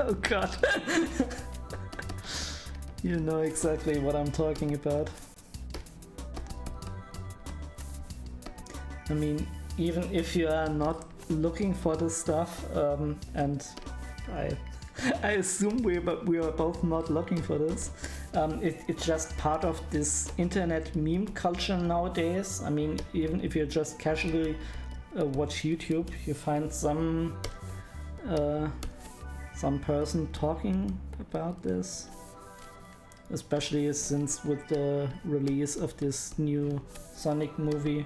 Oh god. You know exactly what I'm talking about. I mean, even if you are not looking for this stuff, and I assume we are both not looking for this, it's just part of this internet meme culture nowadays. I mean, even if you just casually watch YouTube, you find some person talking about this. Especially since with the release of this new Sonic movie.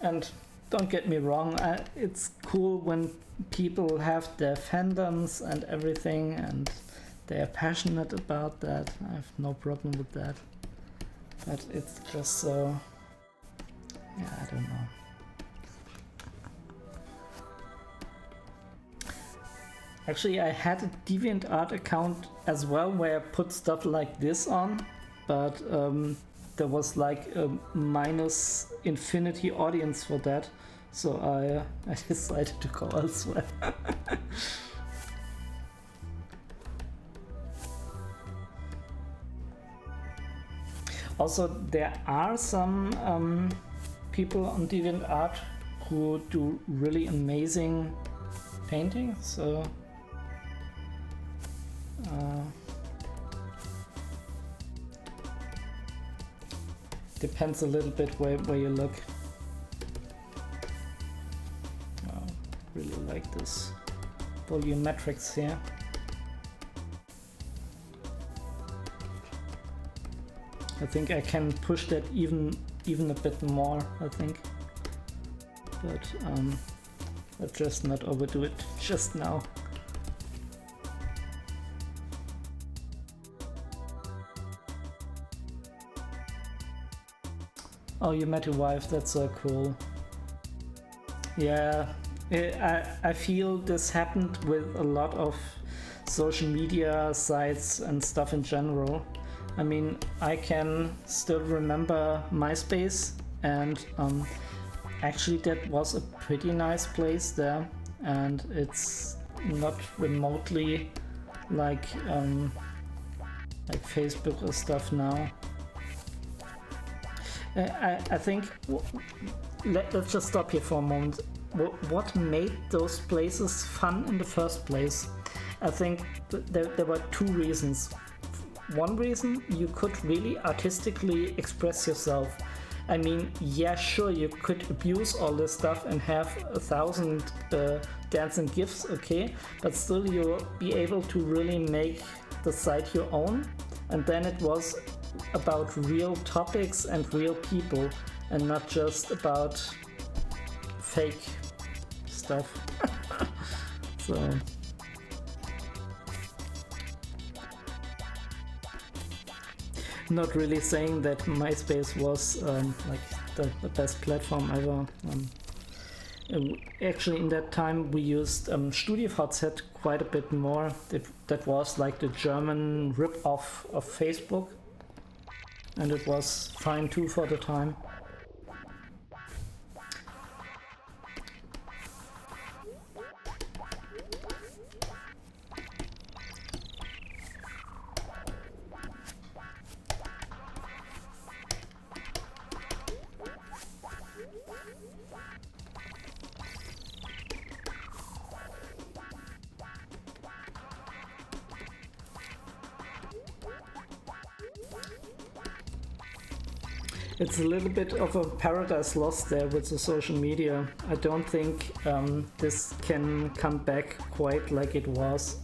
And don't get me wrong, it's cool when people have their fandoms and everything and they are passionate about that. I have no problem with that. But it's just so... yeah, I don't know. Actually, I had a DeviantArt account as well where I put stuff like this on, but there was like a minus infinity audience for that, so I decided to go elsewhere. Also, there are some people on DeviantArt who do really amazing painting, so depends a little bit where you look. Oh, really like this volumetrics here. I think I can push that even a bit more, I think. But let's just not overdo it just now. Oh, you met your wife, that's so cool. Yeah, I feel this happened with a lot of social media sites and stuff in general. I mean, I can still remember MySpace, and actually that was a pretty nice place there, and it's not remotely like Facebook or stuff now. I think let's just stop here for a moment. What made those places fun in the first place? I think there were two reasons. One reason, you could really artistically express yourself. I mean, yeah, sure, you could abuse all this stuff and have 1,000 dancing GIFs, okay, but still you'll be able to really make the site your own. And then it was about real topics and real people, and not just about fake stuff. So not really saying that MySpace was like the best platform ever. Actually, in that time we used StudiVZ quite a bit more. That was like the German rip-off of Facebook, and it was fine too for the time. It's a little bit of a paradise lost there with the social media. I don't think this can come back quite like it was.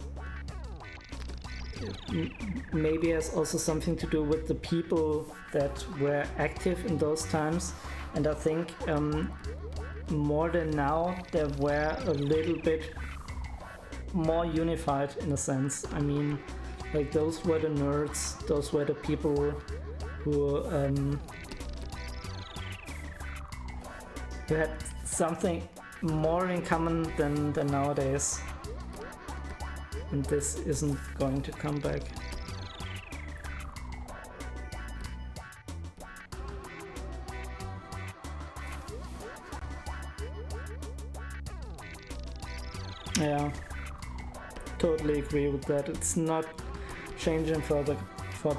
Maybe it has also something to do with the people that were active in those times, and I think more than now they were a little bit more unified in a sense. I mean, like, those were the nerds, those were the people who had something more in common than nowadays, and this isn't going to come back. Yeah, totally agree with that. It's not changing for the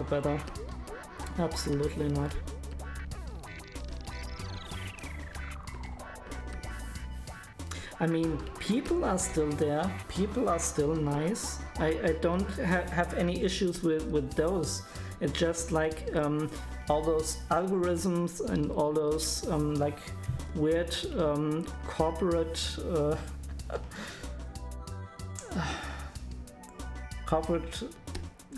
better. Absolutely not. I mean, people are still there, people are still nice. I don't have any issues with those. It's just like all those algorithms and all those like weird corporate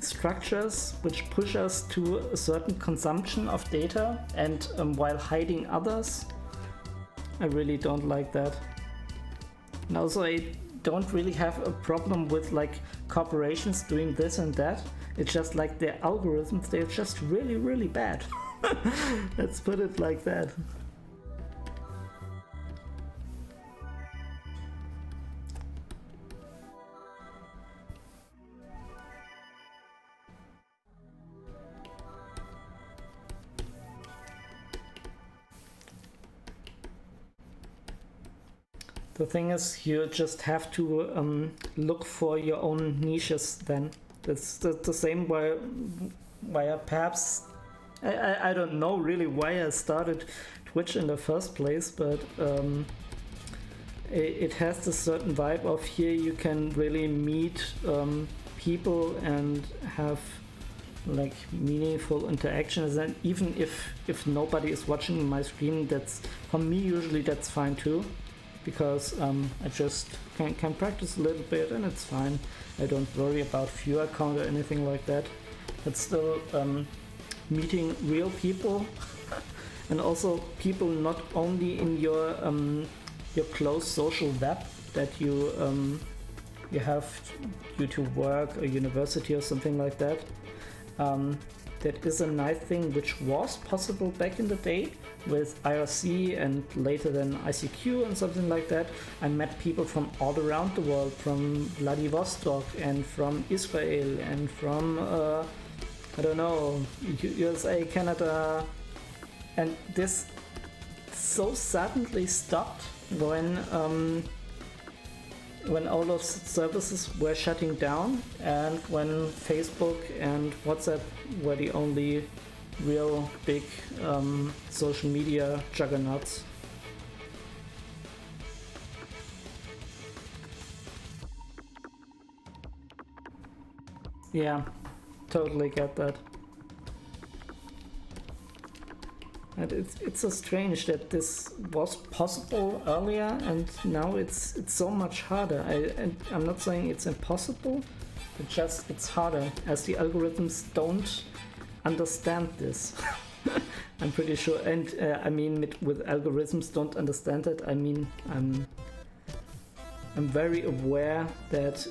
structures which push us to a certain consumption of data, and while hiding others. I really don't like that. And also, I don't really have a problem with like corporations doing this and that. It's just like their algorithms, they're just really, really bad. Let's put it like that. The thing is, you just have to look for your own niches then. It's the same why perhaps, I don't know really why I started Twitch in the first place, but it has this certain vibe of here you can really meet people and have like meaningful interactions, and even if nobody is watching my screen, that's, for me usually that's fine too. Because I just can practice a little bit and it's fine. I don't worry about viewer count or anything like that. But still, meeting real people and also people not only in your close social web that you have due to work or university or something like that. That is a nice thing which was possible back in the day with IRC and later then ICQ and something like that. I met people from all around the world, from Vladivostok and from Israel and from I don't know, USA, Canada, and this so suddenly stopped when all those services were shutting down and when Facebook and WhatsApp were the only real big social media juggernauts. Yeah, totally get that. And it's so strange that this was possible earlier and now it's so much harder. I'm not saying it's impossible, but just it's harder as the algorithms don't understand this. I'm pretty sure, and I mean with algorithms don't understand it, I mean I'm very aware that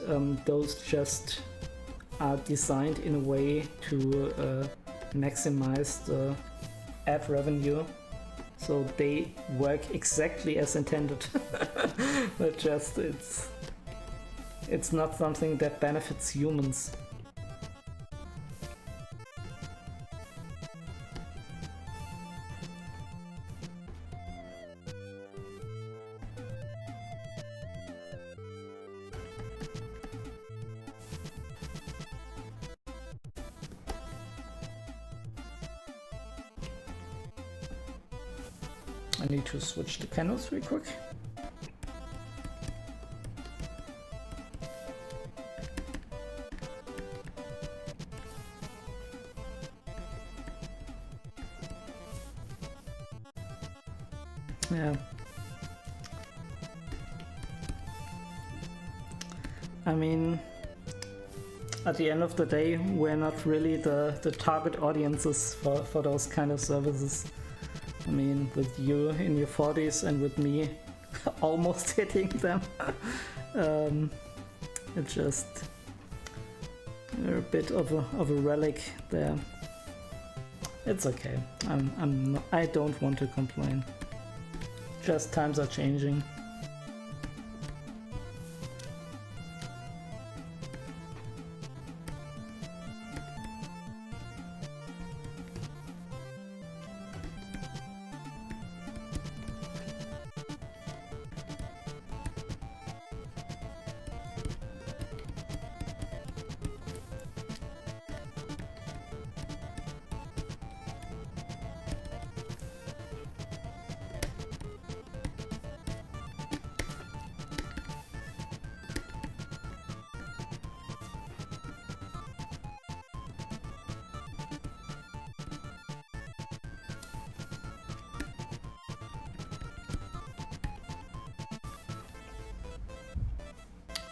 those just are designed in a way to maximize the ad revenue, so they work exactly as intended. But just it's not something that benefits humans. I need to switch the panels real quick. Yeah. I mean, at the end of the day, we're not really the target audiences for those kind of services. I mean, with you in your 40s and with me almost hitting them, it's just a bit of a relic there. It's okay. I don't want to complain. Just times are changing.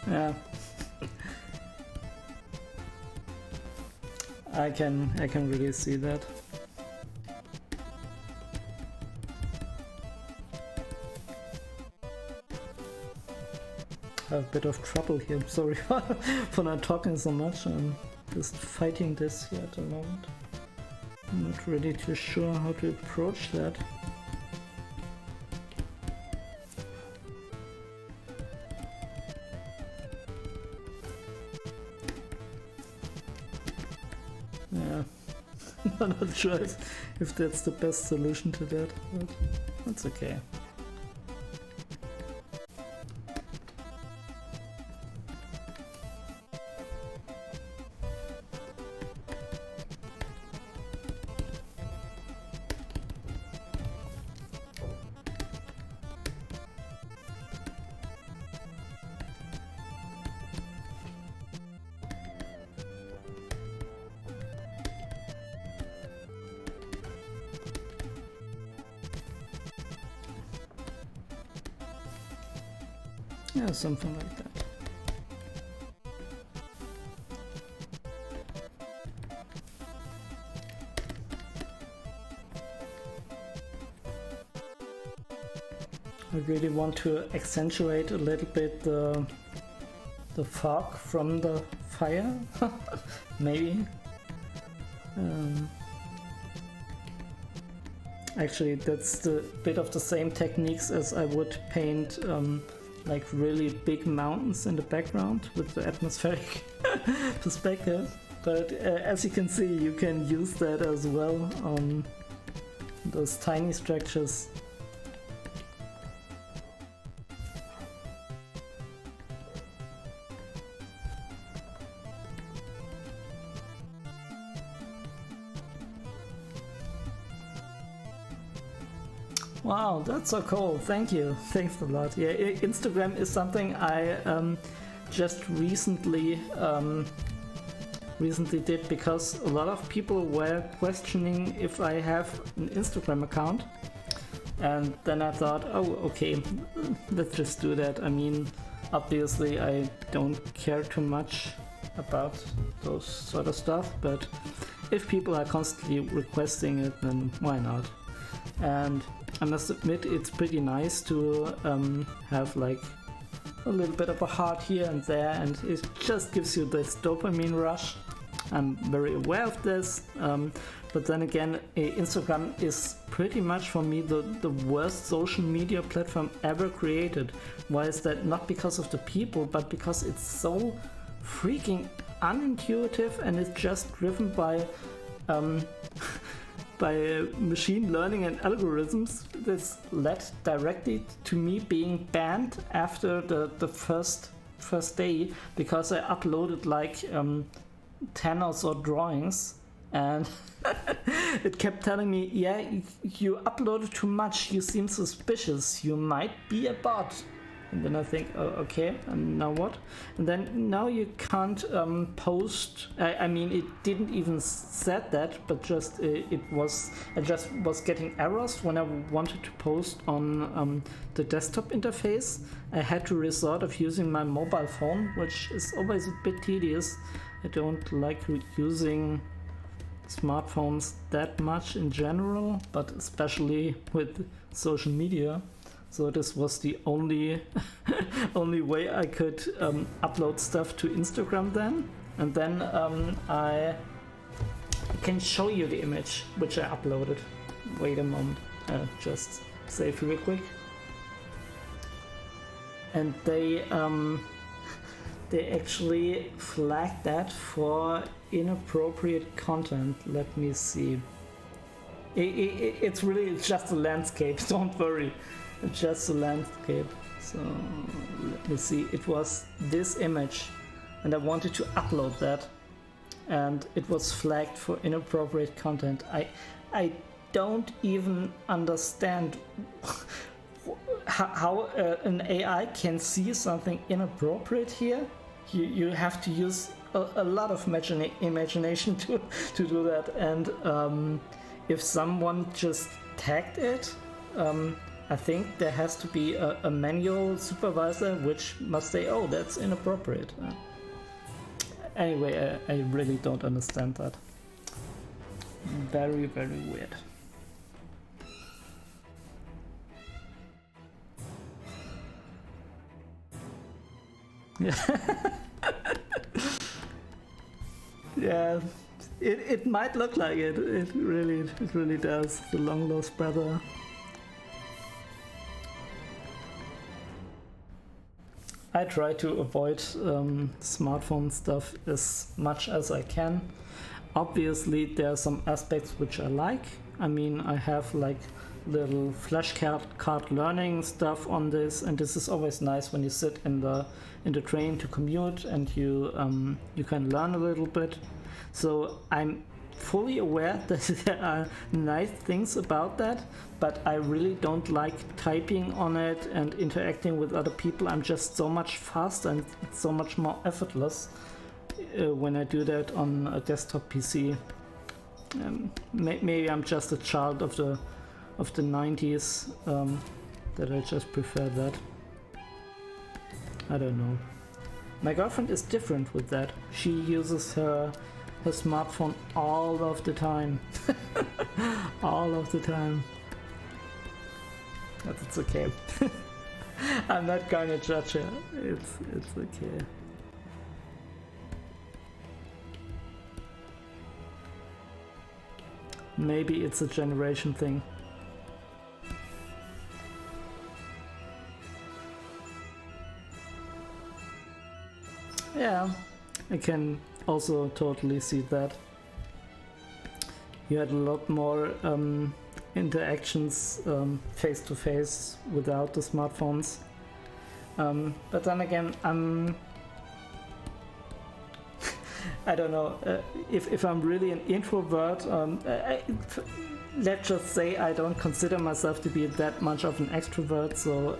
Yeah, I can really see that. I have a bit of trouble here. I'm sorry for not talking so much. I'm just fighting this here at the moment. I'm not really too sure how to approach that. Yeah, I'm not sure if that's the best solution to that, but that's okay. Yeah, something like that. I really want to accentuate a little bit the fog from the fire, maybe. Actually, that's the bit of the same techniques as I would paint like really big mountains in the background with the atmospheric perspective. But as you can see, you can use that as well on those tiny structures. Wow, that's so cool. Thank you. Thanks a lot. Yeah, Instagram is something I just recently did because a lot of people were questioning if I have an Instagram account. And then I thought, oh, okay, let's just do that. I mean, obviously I don't care too much about those sort of stuff, but if people are constantly requesting it, then why not? And I must admit, it's pretty nice to have like a little bit of a heart here and there, and it just gives you this dopamine rush. I'm very aware of this, but then again, Instagram is pretty much for me the worst social media platform ever created. Why is that? Not because of the people, but because it's so freaking unintuitive and it's just driven by machine learning and algorithms. This led directly to me being banned after the first day because I uploaded like 10 or so drawings, and it kept telling me, yeah, you uploaded too much, you seem suspicious, you might be a bot. And then I think, oh, okay, and now what? And then now you can't post. I mean, it didn't even said that, but just I just was getting errors when I wanted to post on the desktop interface. I had to resort of using my mobile phone, which is always a bit tedious. I don't like using smartphones that much in general, but especially with social media. So this was the only way I could upload stuff to Instagram then. And then I can show you the image which I uploaded. Wait a moment, just save real quick. And they actually flagged that for inappropriate content. Let me see. It's really just a landscape, don't worry. It's just a landscape. So let me see. It was this image and I wanted to upload that and it was flagged for inappropriate content. I don't even understand how an AI can see something inappropriate here. You have to use a lot of imagination to do that, and if someone just tagged it, I think there has to be a manual supervisor which must say, oh, that's inappropriate. Anyway, I really don't understand that. Very, very weird. Yeah, it might look like it. It really does. The long lost brother. I try to avoid smartphone stuff as much as I can. Obviously, there are some aspects which I like. I mean, I have like little flashcard learning stuff on this, and this is always nice when you sit in the train to commute and you can learn a little bit. So I'm fully aware that there are nice things about that, but I really don't like typing on it and interacting with other people. I'm just so much faster and it's so much more effortless when I do that on a desktop PC. Maybe I'm just a child of the 90s, that I just prefer that. I don't know. My girlfriend is different with that. She uses her smartphone all of the time. All of the time. But it's okay. I'm not gonna judge her. It's okay. Maybe it's a generation thing. Yeah, I can also totally see that. You had a lot more interactions face to face without the smartphones. But then again, I don't know if I'm really an introvert. Let's just say I don't consider myself to be that much of an extrovert, so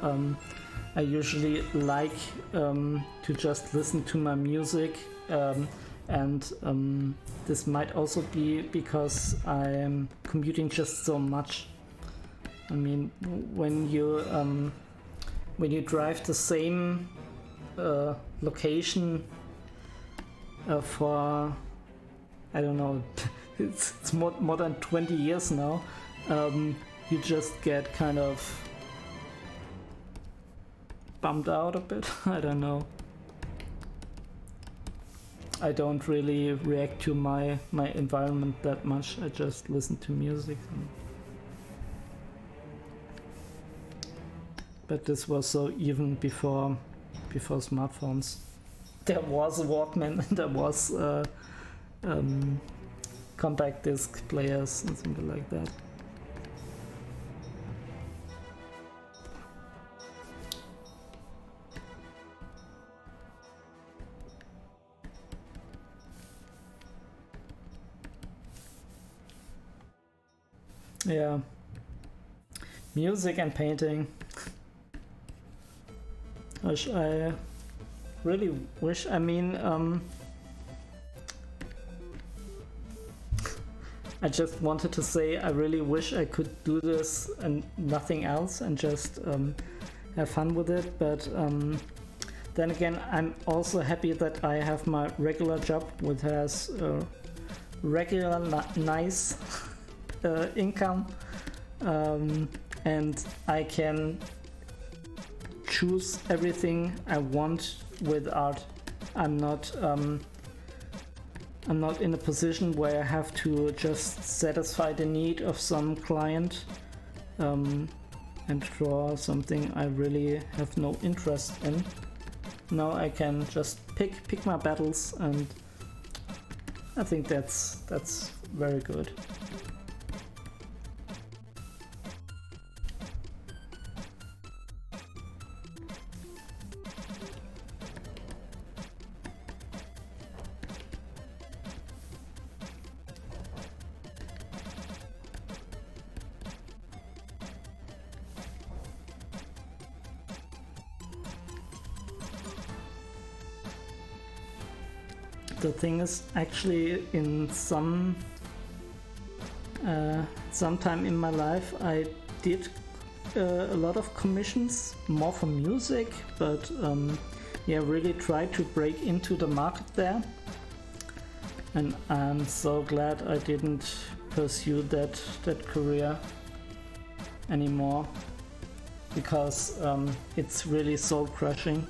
I usually like to just listen to my music, and this might also be because I am commuting just so much. I mean, when you drive the same location for, I don't know, it's more than 20 years now, you just get kind of bummed out a bit. I don't know. I don't really react to my environment that much. I just listen to music. But this was so even before smartphones. There was a Walkman and there was compact disc players and something like that. Yeah, music and painting. I really wish, I mean, I just wanted to say I really wish I could do this and nothing else and just have fun with it, but then again, I'm also happy that I have my regular job, which has regular nice income, and I can choose everything I want with art. I'm not in a position where I have to just satisfy the need of some client and draw something I really have no interest in. Now I can just pick my battles, and I think that's very good. The thing is, actually, in some time in my life, I did a lot of commissions, more for music, but yeah, really tried to break into the market there. And I'm so glad I didn't pursue that career anymore, because it's really soul crushing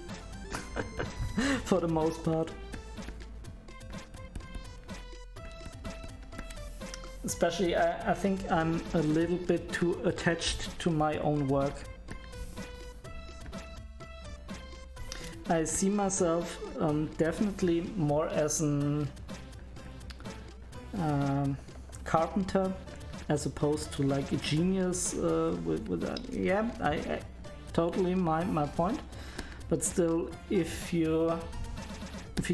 for the most part. Especially, I think I'm a little bit too attached to my own work. I see myself definitely more as an carpenter, as opposed to like a genius with that. Yeah, I totally my point. But still, if you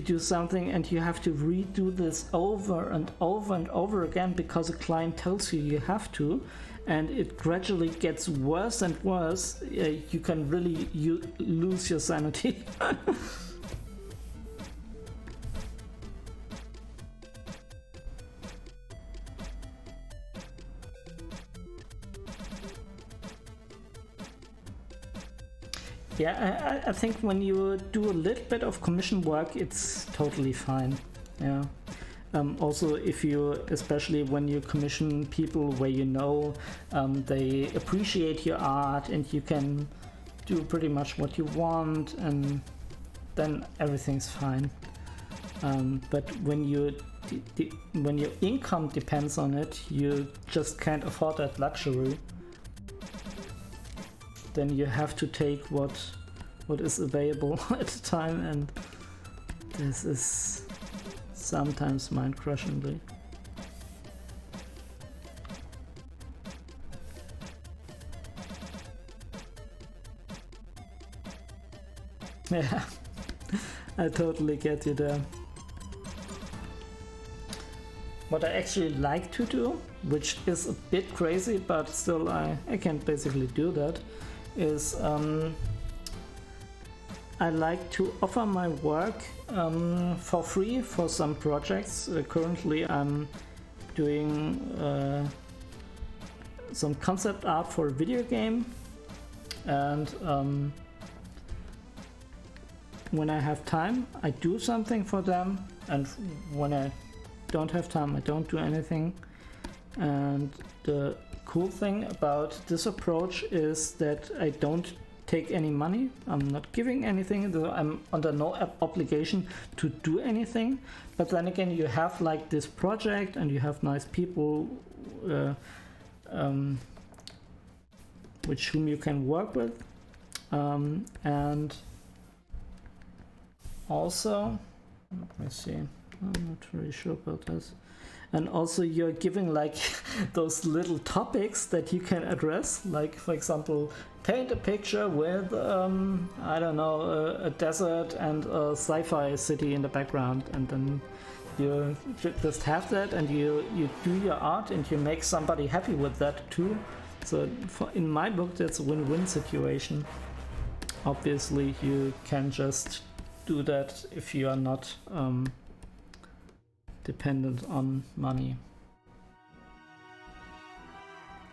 do something and you have to redo this over and over and over again because a client tells you have to, and it gradually gets worse and worse, you can really lose your sanity. Yeah, I think when you do a little bit of commission work, it's totally fine. Yeah. Also, especially when you commission people where you know they appreciate your art and you can do pretty much what you want, and then everything's fine. But when your income depends on it, you just can't afford that luxury. Then you have to take what is available at the time, and this is sometimes mind-crushingly. Yeah, I totally get you there. What I actually like to do, which is a bit crazy, but still I can basically do that, is I like to offer my work for free for some projects. Currently I'm doing some concept art for a video game, and when I have time I do something for them, and when I don't have time I don't do anything. And the cool thing about this approach is that I don't take any money. I'm not giving anything. I'm under no obligation to do anything. But then again, you have like this project and you have nice people with whom you can work with. And also, let me see, I'm not really sure about this. And also you're giving like those little topics that you can address, like for example, paint a picture with, I don't know, a desert and a sci-fi city in the background, and then you just have that and you do your art and you make somebody happy with that too. So in my book that's a win-win situation. Obviously you can just do that if you are not dependent on money.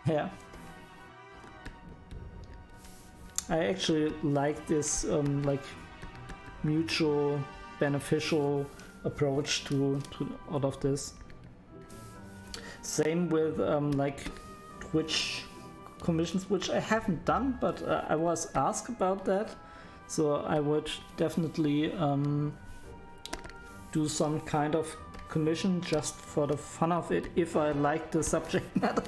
Yeah. I actually like this like mutual beneficial approach to all of this. Same with like Twitch commissions, which I haven't done, but I was asked about that. So I would definitely do some kind of commission just for the fun of it if I like the subject matter.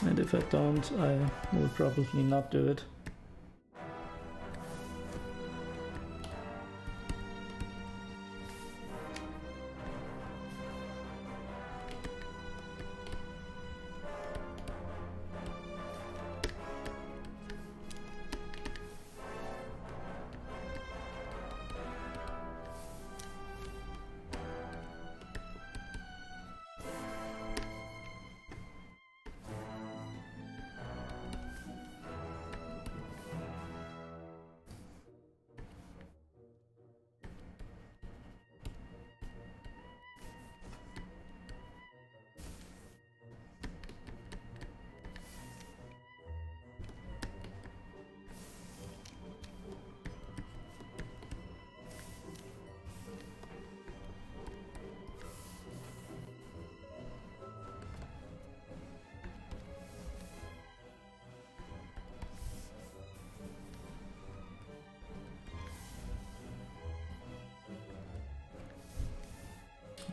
And if I don't, I will probably not do it.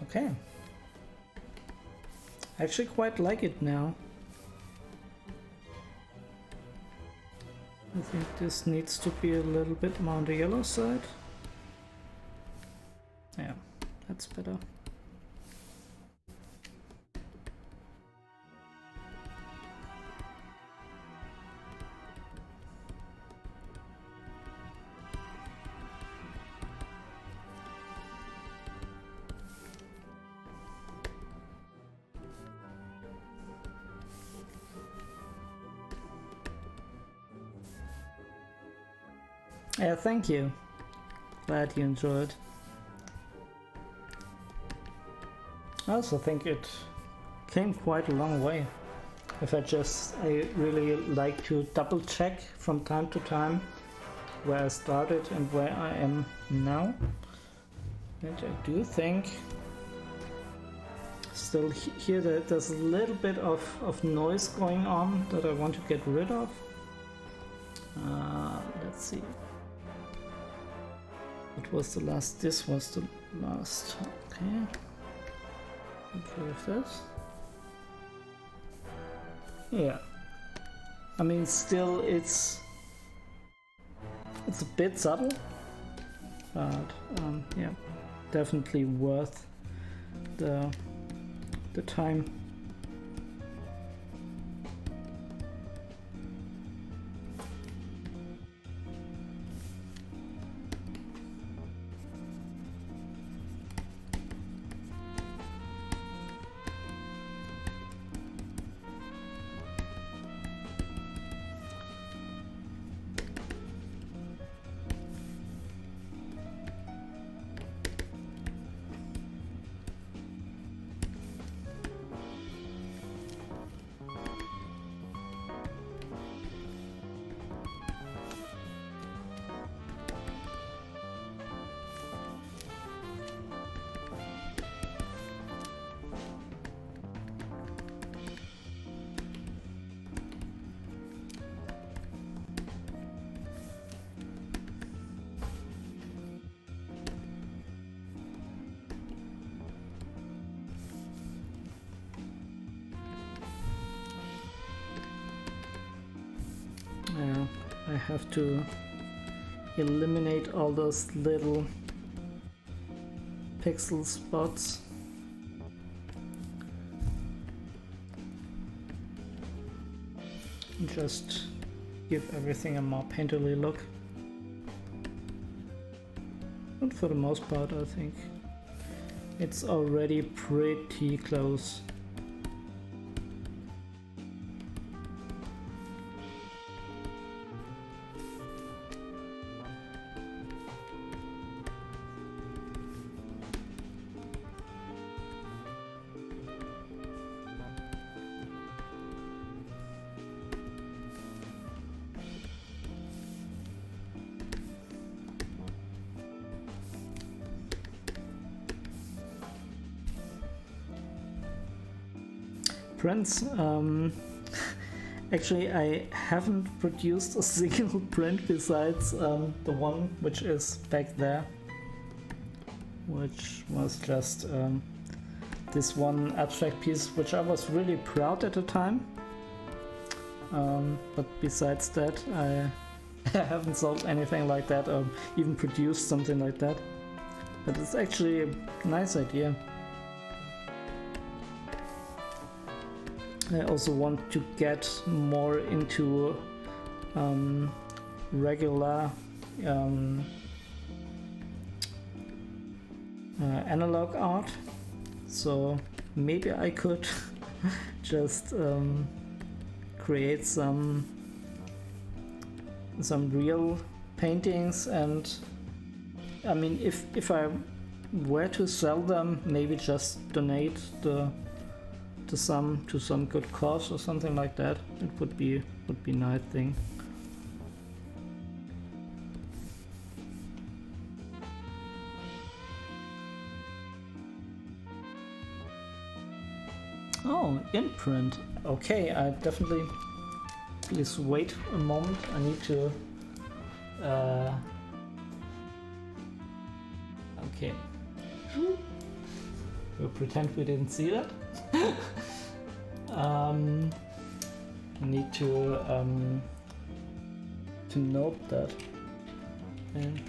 Okay. I actually quite like it now. I think this needs to be a little bit more on the yellow side. Yeah, that's better. Yeah, thank you. Glad you enjoyed. I also think it came quite a long way. I really like to double check from time to time where I started and where I am now. And I do think still here that there's a little bit of noise going on that I want to get rid of. Let's see. What was the last? This was the last. Okay. Get rid of this. Yeah. I mean, still it's a bit subtle, but yeah, definitely worth the time. I have to eliminate all those little pixel spots. And just give everything a more painterly look. But for the most part, I think it's already pretty close. Prints. Actually, I haven't produced a single print besides the one which is back there, which was just this one abstract piece which I was really proud at the time. But besides that, I haven't sold anything like that or even produced something like that. But it's actually a nice idea. I also want to get more into regular analog art, so maybe I could just create some real paintings, and I mean, if I were to sell them, maybe just donate to some good cause or something like that. It would be a nice thing. Oh, in print. Okay, I definitely. Please wait a moment. I need to. Okay. We'll pretend we didn't see that. I need to note that. And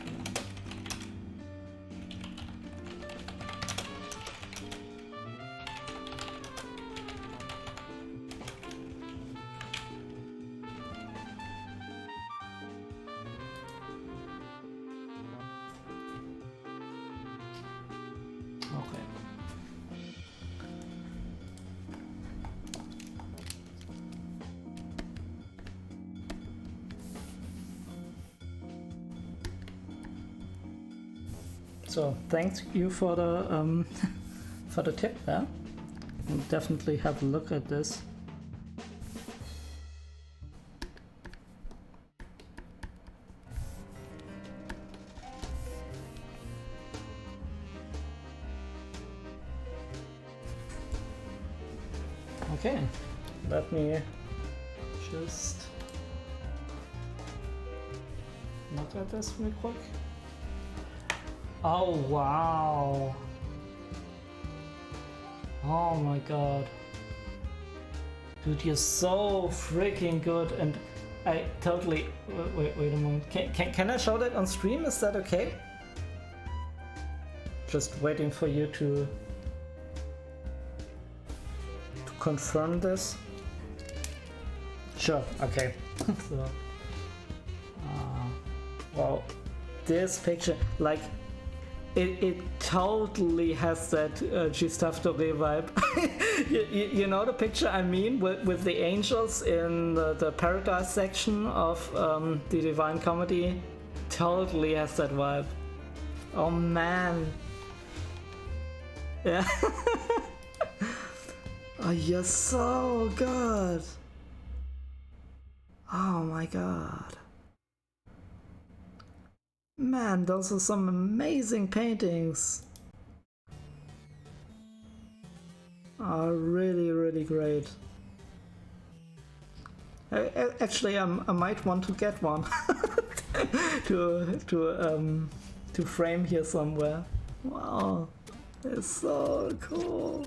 okay. So thank you for the for the tip there. I'll definitely have a look at this. Okay, let me just look at this real quick. Oh wow! Oh my god. Dude, you're so freaking good, and I totally... Wait a moment. Can I show that on stream? Is that okay? just waiting for you to confirm this. Sure, okay. So, wow, this picture, like, it totally has that Gustave Doré vibe. you know the picture I mean, with the angels in the paradise section of the Divine Comedy? Totally has that vibe. Oh man. Yeah. Oh, you're so good. Oh my god. Man, those are some amazing paintings. Oh, really, really great. Actually, I might want to get one to frame here somewhere. Wow, it's so cool.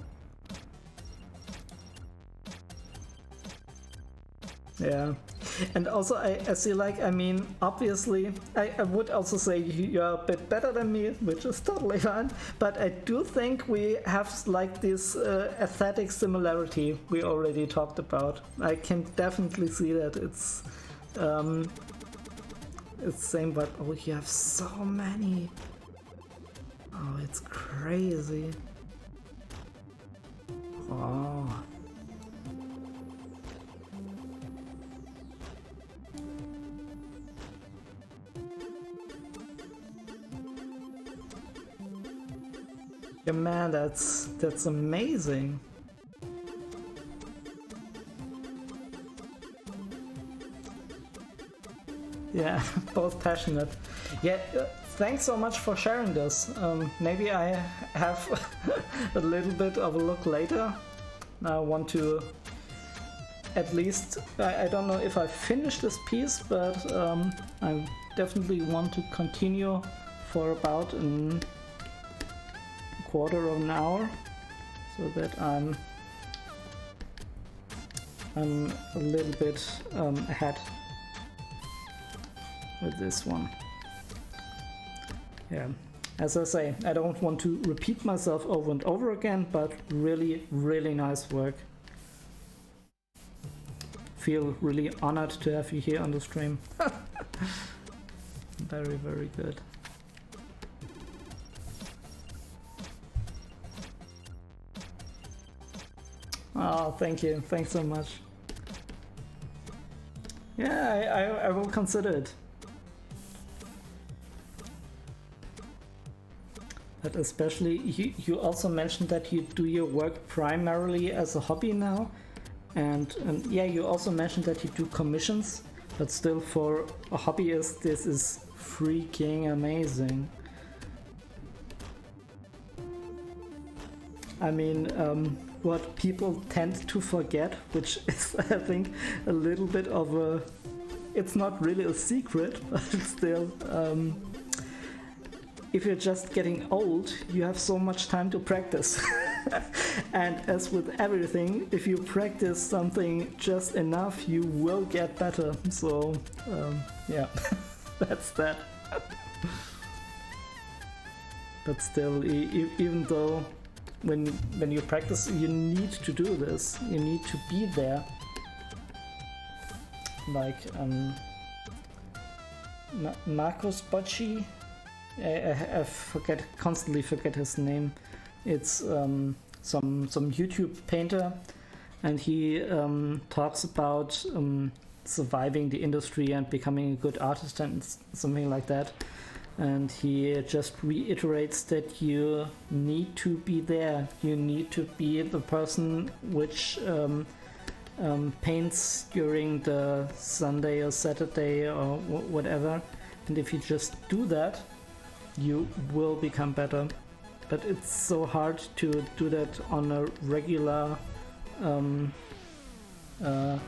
Yeah, and also I see, like, I mean, obviously I would also say you're a bit better than me, which is totally fine, but I do think we have like this aesthetic similarity we already talked about. I can definitely see that it's same, but oh, you have so many. Oh, it's crazy. Oh. Yeah, man, that's amazing. Yeah, both passionate. Yeah, thanks so much for sharing this. Maybe I have a little bit of a look later. I want to at least, I don't know if I finish this piece, but I definitely want to continue for about a quarter of an hour, so that I'm a little bit ahead with this one. Yeah, as I say, I don't want to repeat myself over and over again, but really, really nice work. Feel really honored to have you here on the stream. Very, very good. Oh, thank you. Thanks so much. Yeah, I will consider it. But especially, you also mentioned that you do your work primarily as a hobby now. And yeah, you also mentioned that you do commissions, but still for a hobbyist, this is freaking amazing. I mean, what people tend to forget, which is, I think, a little bit of a... It's not really a secret, but still... if you're just getting old, you have so much time to practice. And as with everything, if you practice something just enough, you will get better. So, yeah, that's that. But still, even though when you practice, you need to do this. You need to be there. Like Marcos Bocci, I constantly forget his name. It's some YouTube painter, and he talks about surviving the industry and becoming a good artist and something like that. And he just reiterates that you need to be there. You need to be the person which paints during the Sunday or Saturday or whatever. And if you just do that, you will become better. But it's so hard to do that on a regular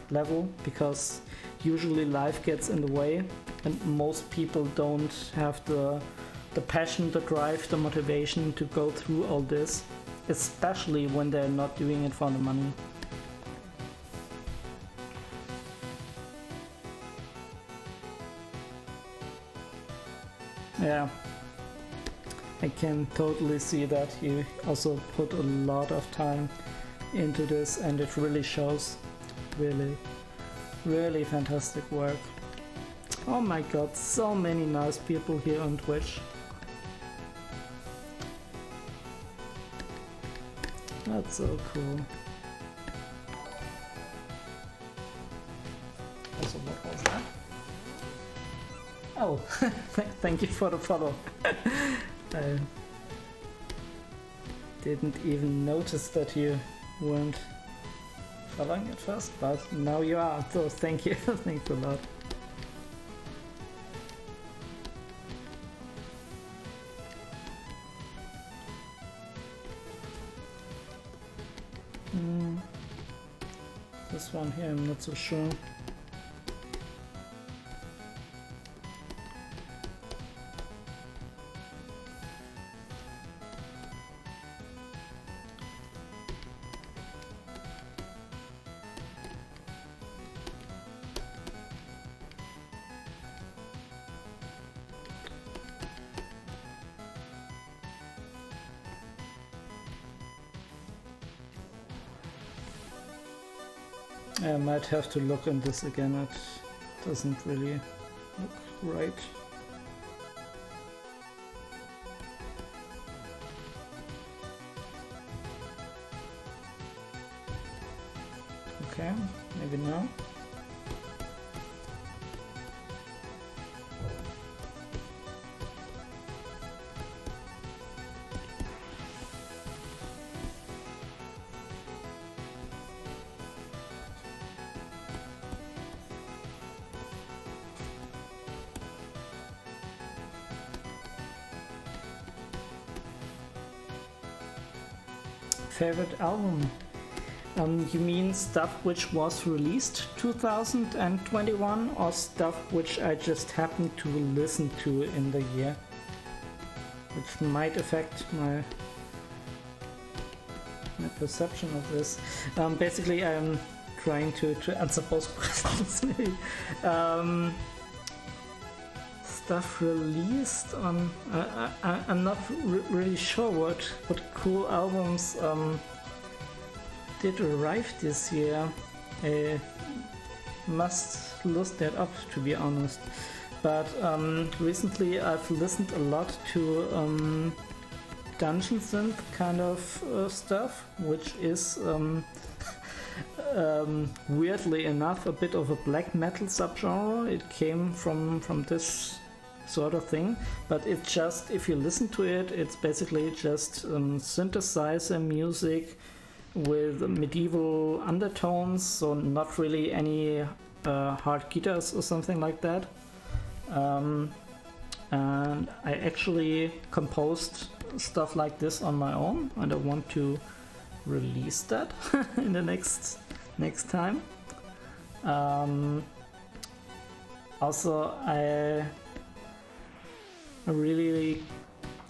level, because usually life gets in the way, and most people don't have the passion, the drive, the motivation to go through all this, especially when they're not doing it for the money. Yeah. I can totally see that you also put a lot of time into this, and it really shows. Really, really fantastic work. Oh my god, so many nice people here on Twitch. That's so cool. Also, what was that? Oh, thank you for the follow. I didn't even notice that you weren't following at first, but now you are, so thank you. Thanks a lot. This one here, I'm not so sure. I might have to look in this again, it doesn't really look right. Okay, maybe now. Favorite album? You mean stuff which was released 2021 or stuff which I just happened to listen to in the year? Which might affect my perception of this. Basically, I'm trying to answer both questions. Stuff released on... I'm not really sure what cool albums did arrive this year. I must look that up, to be honest. But recently I've listened a lot to dungeon synth kind of stuff, which is weirdly enough a bit of a black metal subgenre. It came from this sort of thing, but it's just, if you listen to it, it's basically just synthesizer music with medieval undertones, so not really any hard guitars or something like that. And I actually composed stuff like this on my own, and I want to release that in the next time. Also, I really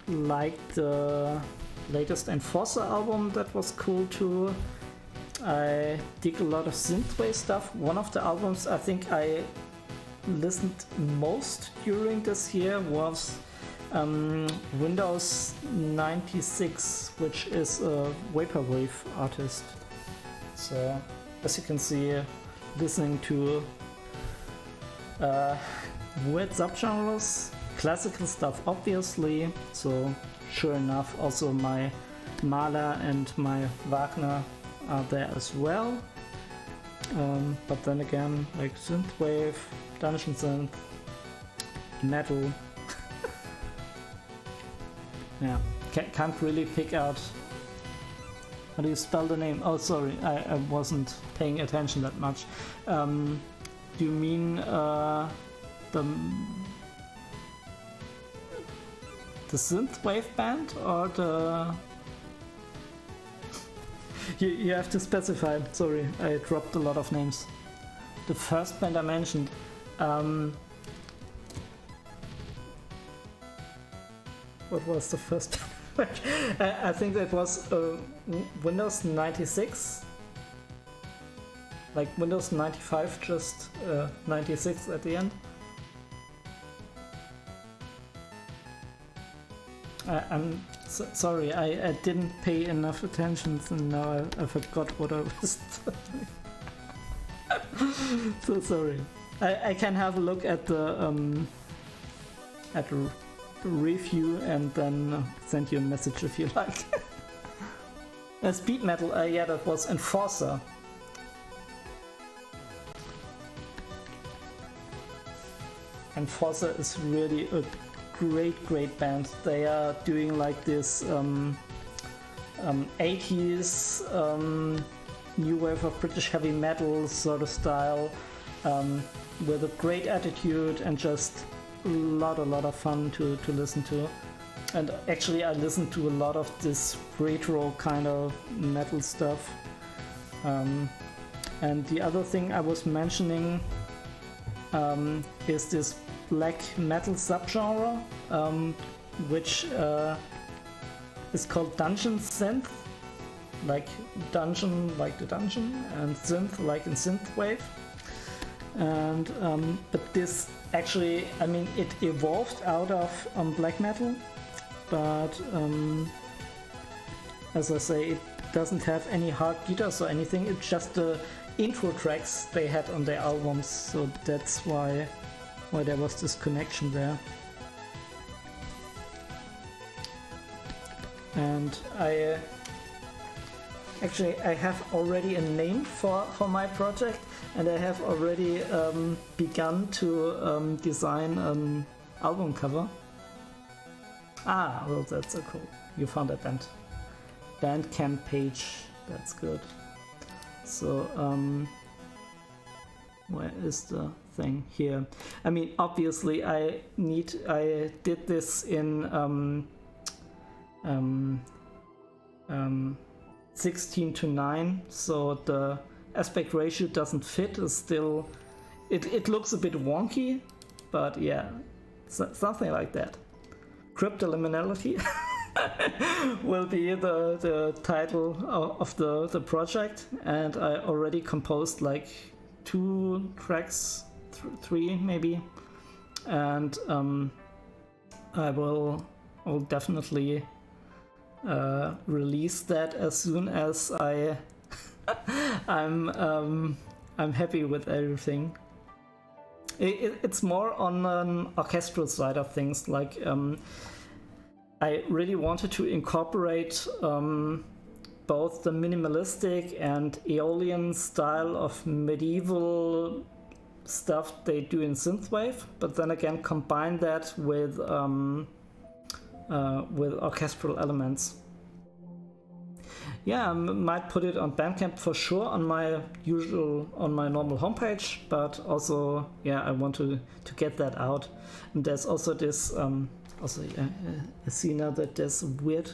liked the latest Enforcer album. That was cool too. I dig a lot of synthwave stuff. One of the albums I think I listened most during this year was Windows 96, which is a vaporwave artist. So as you can see, listening to weird subgenres, classical stuff obviously, so sure enough also my Mahler and my Wagner are there as well. But then again, like synthwave, dungeon synth, metal. Yeah, can't really pick out. How do you spell the name? Oh, sorry, I wasn't paying attention that much. Do you mean the synthwave band or the... you have to specify. Sorry, I dropped a lot of names. The first band I mentioned. What was the first? I think that was Windows 96. Like Windows 95, just 96 at the end. Sorry, I didn't pay enough attention, and now I forgot what I was doing. So sorry. I can have a look at the review and then send you a message if you like. Speed metal, yeah, that was Enforcer. Enforcer is really a great band. They are doing like this 80s new wave of British heavy metal sort of style, with a great attitude and just a lot of fun to listen to. And actually I listen to a lot of this retro kind of metal stuff. And the other thing I was mentioning is this black metal subgenre, which is called dungeon synth, like dungeon, like the dungeon, and synth, like in synthwave. And but this actually, I mean, it evolved out of black metal, but as I say, it doesn't have any hard guitars or anything. It's just the intro tracks they had on their albums, so that's why there was this connection there. And I have already a name for my project, and I have already begun to design an album cover. Ah, well, that's so cool. You found a Bandcamp page. That's good. So, where is the thing here? I mean, obviously, I did this in 16:9, so the aspect ratio doesn't fit. Is still, it looks a bit wonky, but yeah, something like that. Cryptoliminality will be the title of the project, and I already composed like 2 tracks, 3 maybe, and I will definitely release that as soon as I'm happy with everything. It's more on an orchestral side of things. Like I really wanted to incorporate both the minimalistic and Aeolian style of medieval stuff they do in synthwave, but then again combine that with orchestral elements. Yeah, I might put it on Bandcamp for sure on my normal homepage, but also, yeah, I want to get that out. And there's also this, I see now that there's a weird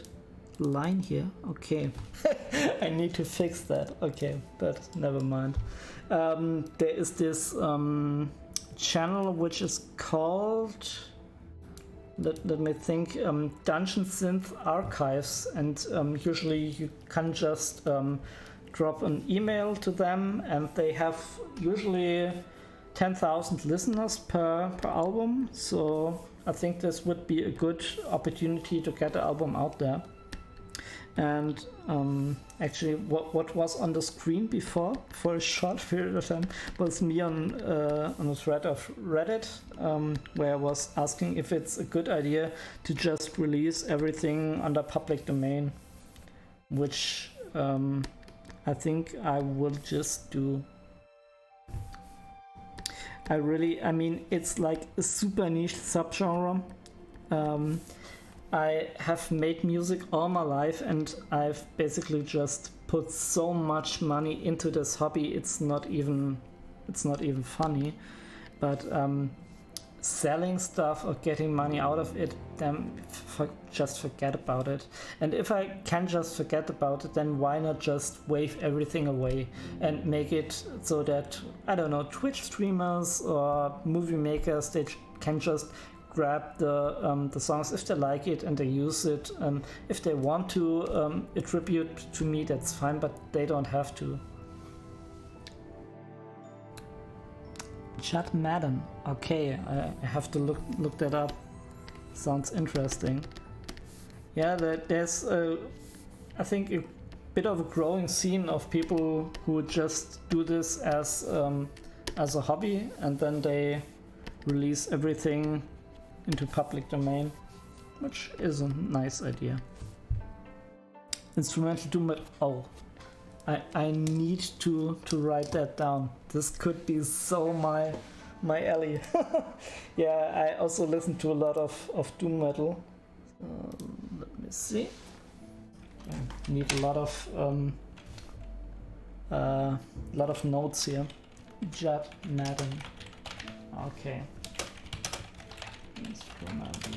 line here. Okay, I need to fix that. Okay, but never mind. There is this channel which is called, let me think, Dungeon Synth Archives, and usually you can just drop an email to them, and they have usually 10,000 listeners per album, so I think this would be a good opportunity to get the album out there. And actually what was on the screen before for a short period of time was me on a thread of Reddit, where I was asking if it's a good idea to just release everything under public domain, which I think I will just do. I mean, it's like a super niche subgenre. I have made music all my life, and I've basically just put so much money into this hobby. It's not even funny. But selling stuff or getting money out of it, then just forget about it. And if I can just forget about it, then why not just wave everything away and make it so that, I don't know, Twitch streamers or movie makers, they can just grab the songs if they like it and they use it. If they want to attribute to me, that's fine, but they don't have to. Judd Madden. Okay, I have to look that up. Sounds interesting. yeah, there's I think a bit of a growing scene of people who just do this as a hobby, and then they release everything into public domain, which is a nice idea. Instrumental doom metal. Oh, I need to write that down. This could be so my alley. Yeah, I also listen to a lot of doom metal. Let me see. I need a lot of notes here. Judd Madden. Okay. It's gonna be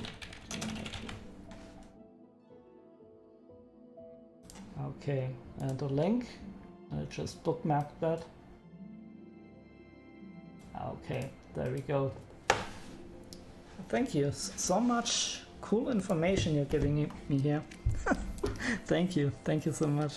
doom metal. Okay, and the link. I just bookmarked that. Okay, there we go. Thank you. So much cool information you're giving me here. Thank you so much.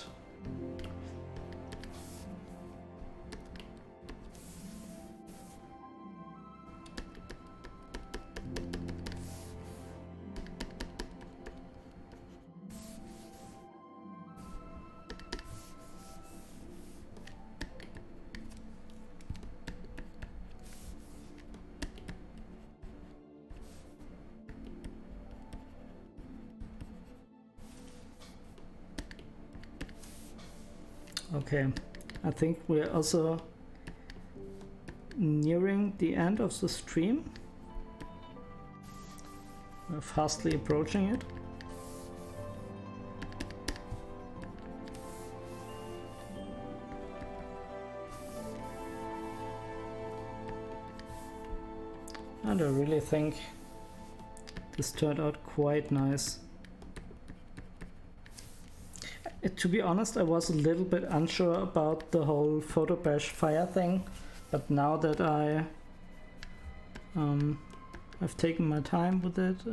Okay, I think we're also nearing the end of the stream. We're fastly approaching it. And I really think this turned out quite nice. To be honest, I was a little bit unsure about the whole photo bash fire thing, but now that I've taken my time with it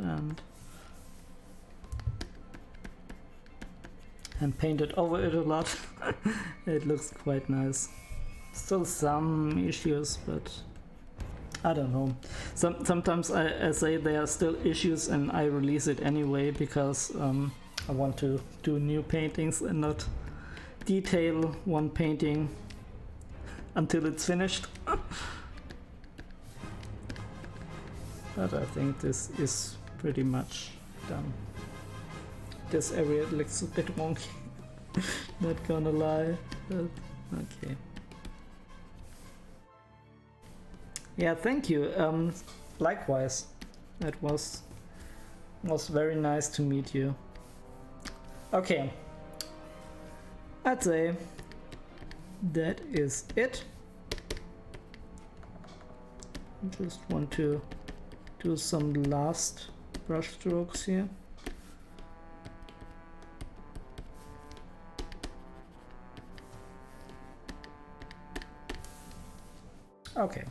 and painted over it a lot, it looks quite nice. Still some issues, but I don't know. Sometimes I say there are still issues and I release it anyway because I want to do new paintings and not detail one painting until it's finished. But I think this is pretty much done. This area looks a bit wonky, not gonna lie, but okay. Yeah, thank you. Likewise, it was very nice to meet you. Okay, I'd say that is it. I just want to do some last brush strokes here. Okay,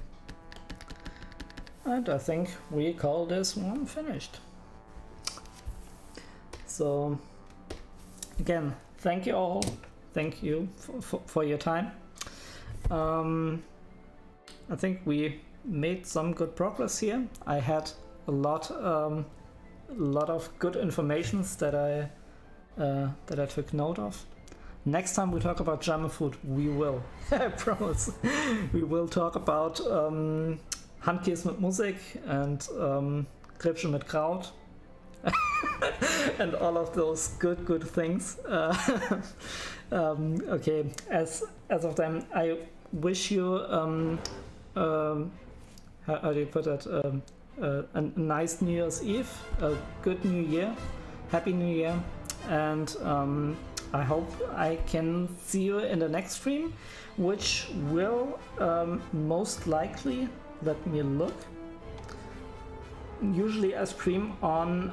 and I think we call this one finished. So again, thank you all. Thank you for your time. I think we made some good progress here. I had a lot of good information that I took note of. Next time we talk about German food, we will. I promise. We will talk about Handkäse mit Musik and Krebsche mit Kraut. And all of those good things. Okay, as of then, I wish you how do you put it? A nice New Year's Eve, a good New Year, Happy New Year, and I hope I can see you in the next stream, which will most likely, let me look. Usually I stream on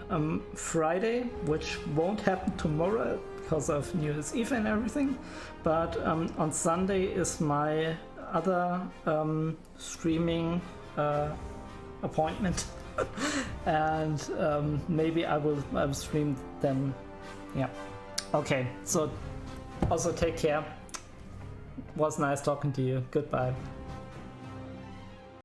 Friday, which won't happen tomorrow because of New Year's Eve and everything, but on Sunday is my other streaming appointment and maybe I will stream then. Yeah, okay, so also take care. Was nice talking to you. Goodbye.